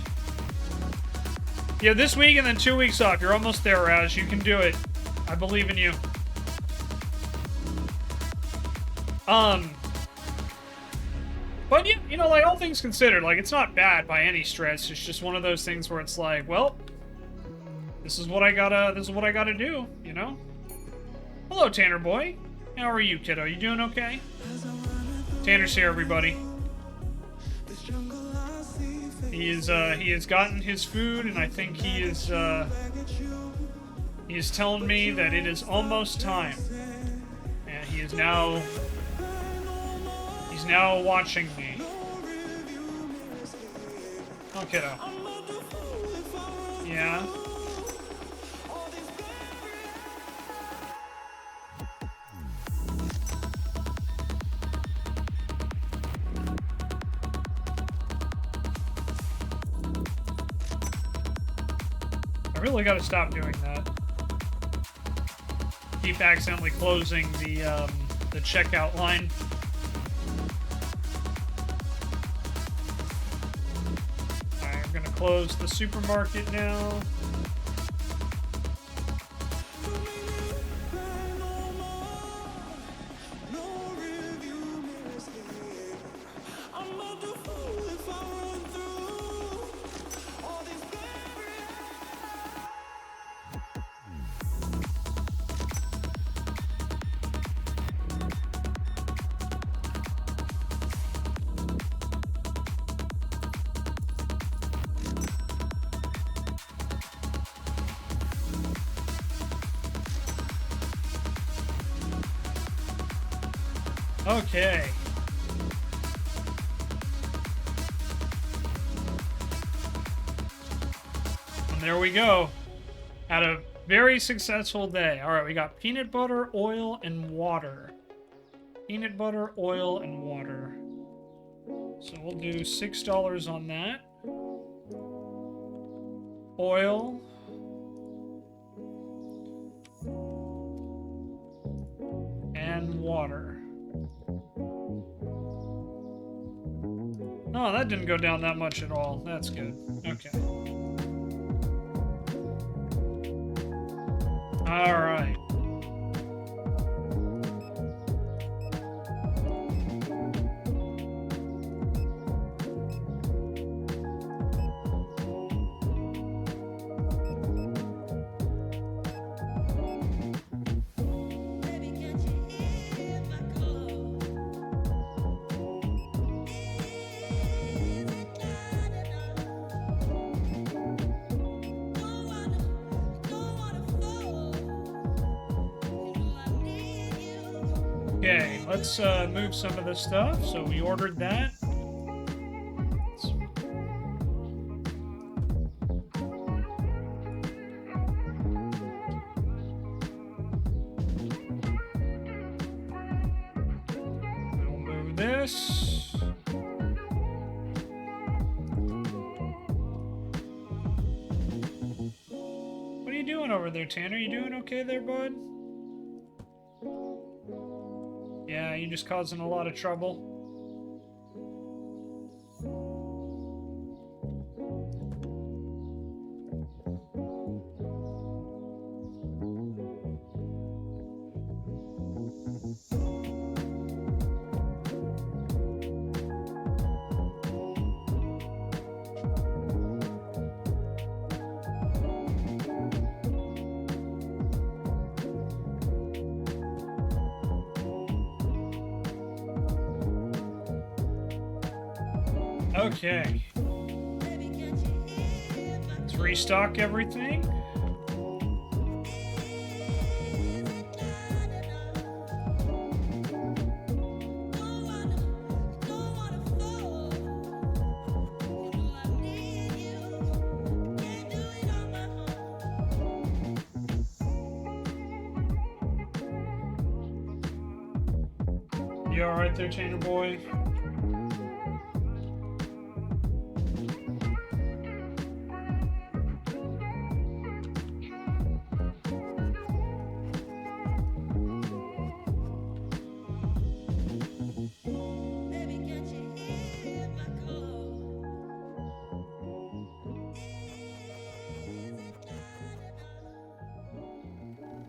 Yeah, this week and then 2 weeks off. You're almost there, Raz. You can do it. I believe in you. But yeah, you know, like, all things considered, like, it's not bad by any stretch. It's just one of those things where it's like, well, this is what I gotta do, you know? Hello, Tanner boy. How are you, kiddo? You doing okay? Tanner's here, everybody. He has gotten his food, and I think he is telling me that it is almost time. And he's now watching me. Oh, kiddo. Yeah. I really gotta stop doing that. Keep accidentally closing the checkout line. Alright, I'm gonna close the supermarket now. Okay. there we go. Had a very successful day. All right, we got peanut butter, oil, and water. Peanut butter, oil, and water. So we'll do $6 on that. Oil. And water. Oh, that didn't go down that much at all. That's good. Okay. All right. Okay, let's move some of this stuff. So we ordered that. We'll move this. What are you doing over there, Tanner? You doing okay there, bud? Yeah, you're just causing a lot of trouble. Okay. Let's restock everything. You alright there, Tanner boy?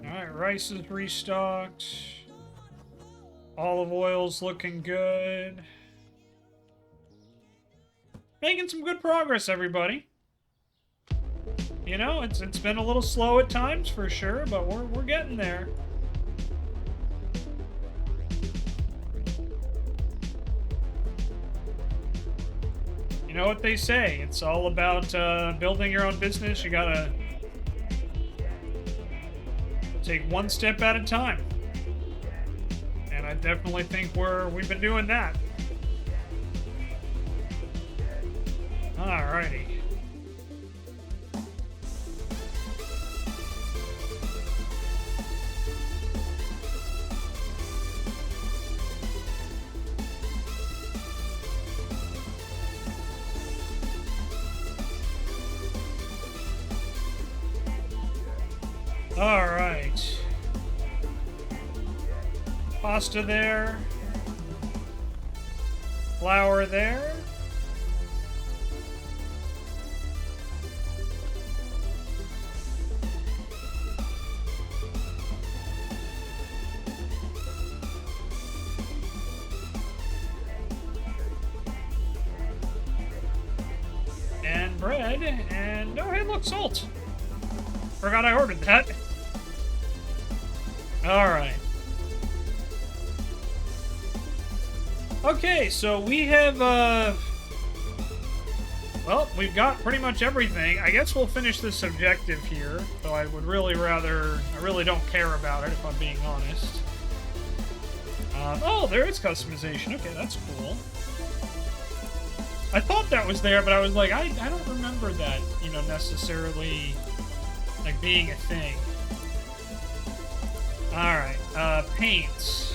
Alright, rice is restocked. Olive oil's looking good. Making some good progress, everybody. You know, it's been a little slow at times for sure, but we're getting there. You know what they say, it's all about building your own business. You gotta take one step at a time. And I definitely think we've been doing that. Alrighty. Alright. Pasta there. Flour there. And bread. And oh, hey, look, salt. Forgot I ordered that. Alright. Okay, so we have, well, we've got pretty much everything. I guess we'll finish this objective here, though I would really rather, I really don't care about it, if I'm being honest. Oh, there is customization. Okay, that's cool. I thought that was there, but I was like, I don't remember that, you know, necessarily, like, being a thing. Alright, paints.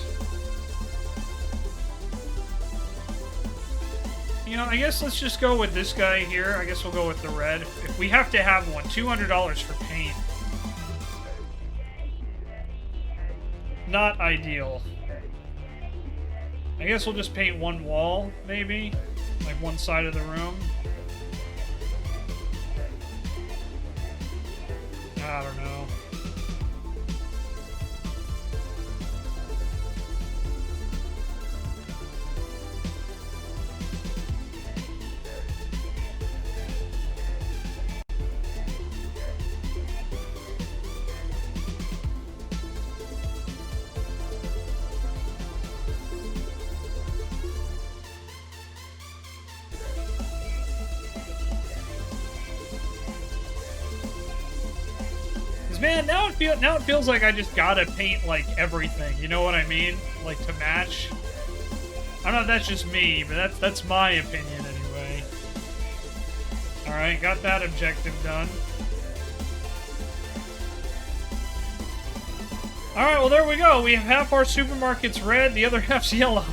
You know, I guess let's just go with this guy here. I guess we'll go with the red. If we have to have one, $200 for paint. Not ideal. I guess we'll just paint one wall, maybe? Like one side of the room. I don't know. Man, now it feels like I just gotta paint like everything. You know what I mean? Like to match. I don't know if that's just me, but that's my opinion anyway. All right, got that objective done. All right, well there we go. We have half our supermarket's red, the other half's yellow.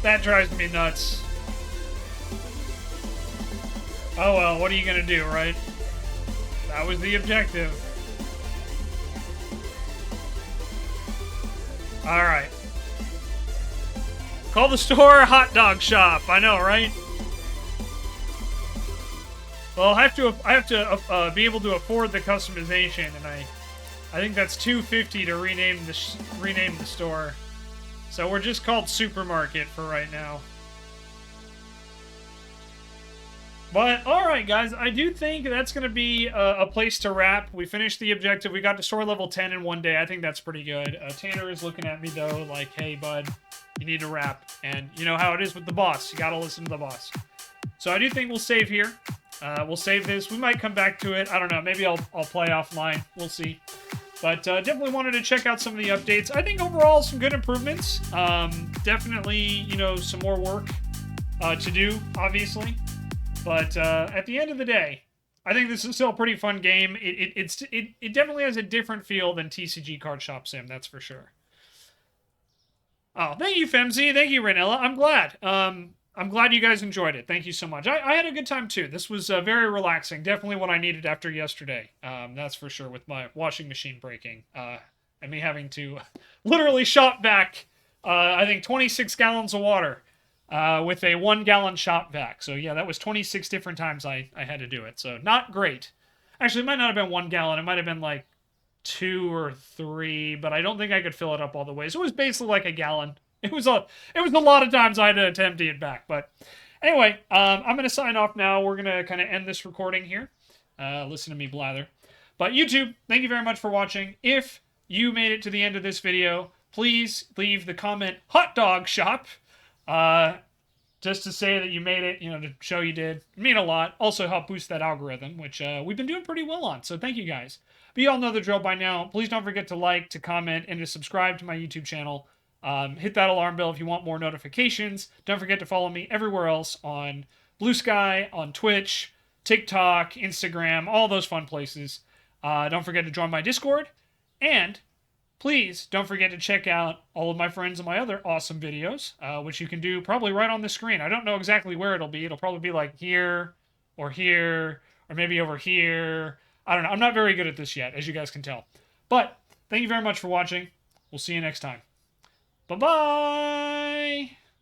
That drives me nuts. Oh well, what are you gonna do, right? That was the objective. Alright. Call the store a hot dog shop. I know, right? Well, I have to be able to afford the customization, and I think that's $250 to rename the store. So we're just called Supermarket for right now. But, alright guys, I do think that's going to be a place to wrap. We finished the objective. We got to store level 10 in one day. I think that's pretty good. Tanner is looking at me, though, like, hey, bud, you need to wrap. And you know how it is with the boss. You got to listen to the boss. So I do think we'll save here. We'll save this. We might come back to it. I don't know. Maybe I'll play offline. We'll see. But definitely wanted to check out some of the updates. I think overall some good improvements. Definitely, you know, some more work to do, obviously. But at the end of the day, I think this is still a pretty fun game. It definitely has a different feel than TCG Card Shop Sim, that's for sure. Oh, thank you, Femzy. Thank you, Ranella. I'm glad. I'm glad you guys enjoyed it. Thank you so much. I had a good time, too. This was very relaxing. Definitely what I needed after yesterday. That's for sure, with my washing machine breaking. And me having to literally shop back, I think, 26 gallons of water. With a 1 gallon shop vac. So yeah, that was 26 different times I had to do it. So not great. Actually, it might not have been 1 gallon. It might have been like 2 or 3, but I don't think I could fill it up all the way. So it was basically like a gallon. It was a lot of times I had to empty it back. But anyway, I'm going to sign off now. We're going to kind of end this recording here. Listen to me blather. But YouTube, thank you very much for watching. If you made it to the end of this video, please leave the comment hot dog shop. Just to say that you made it, you know, to show you did. It mean a lot. Also help boost that algorithm, which we've been doing pretty well on. So thank you guys. But you all know the drill by now. Please don't forget to like, to comment, and to subscribe to my YouTube channel. Hit that alarm bell if you want more notifications. Don't forget to follow me everywhere else on Blue Sky, on Twitch, TikTok, Instagram, all those fun places. Don't forget to join my Discord. And please don't forget to check out all of my friends and my other awesome videos, which you can do probably right on the screen. I don't know exactly where it'll be. It'll probably be like here, or maybe over here. I don't know. I'm not very good at this yet, as you guys can tell. But thank you very much for watching. We'll see you next time. Bye-bye!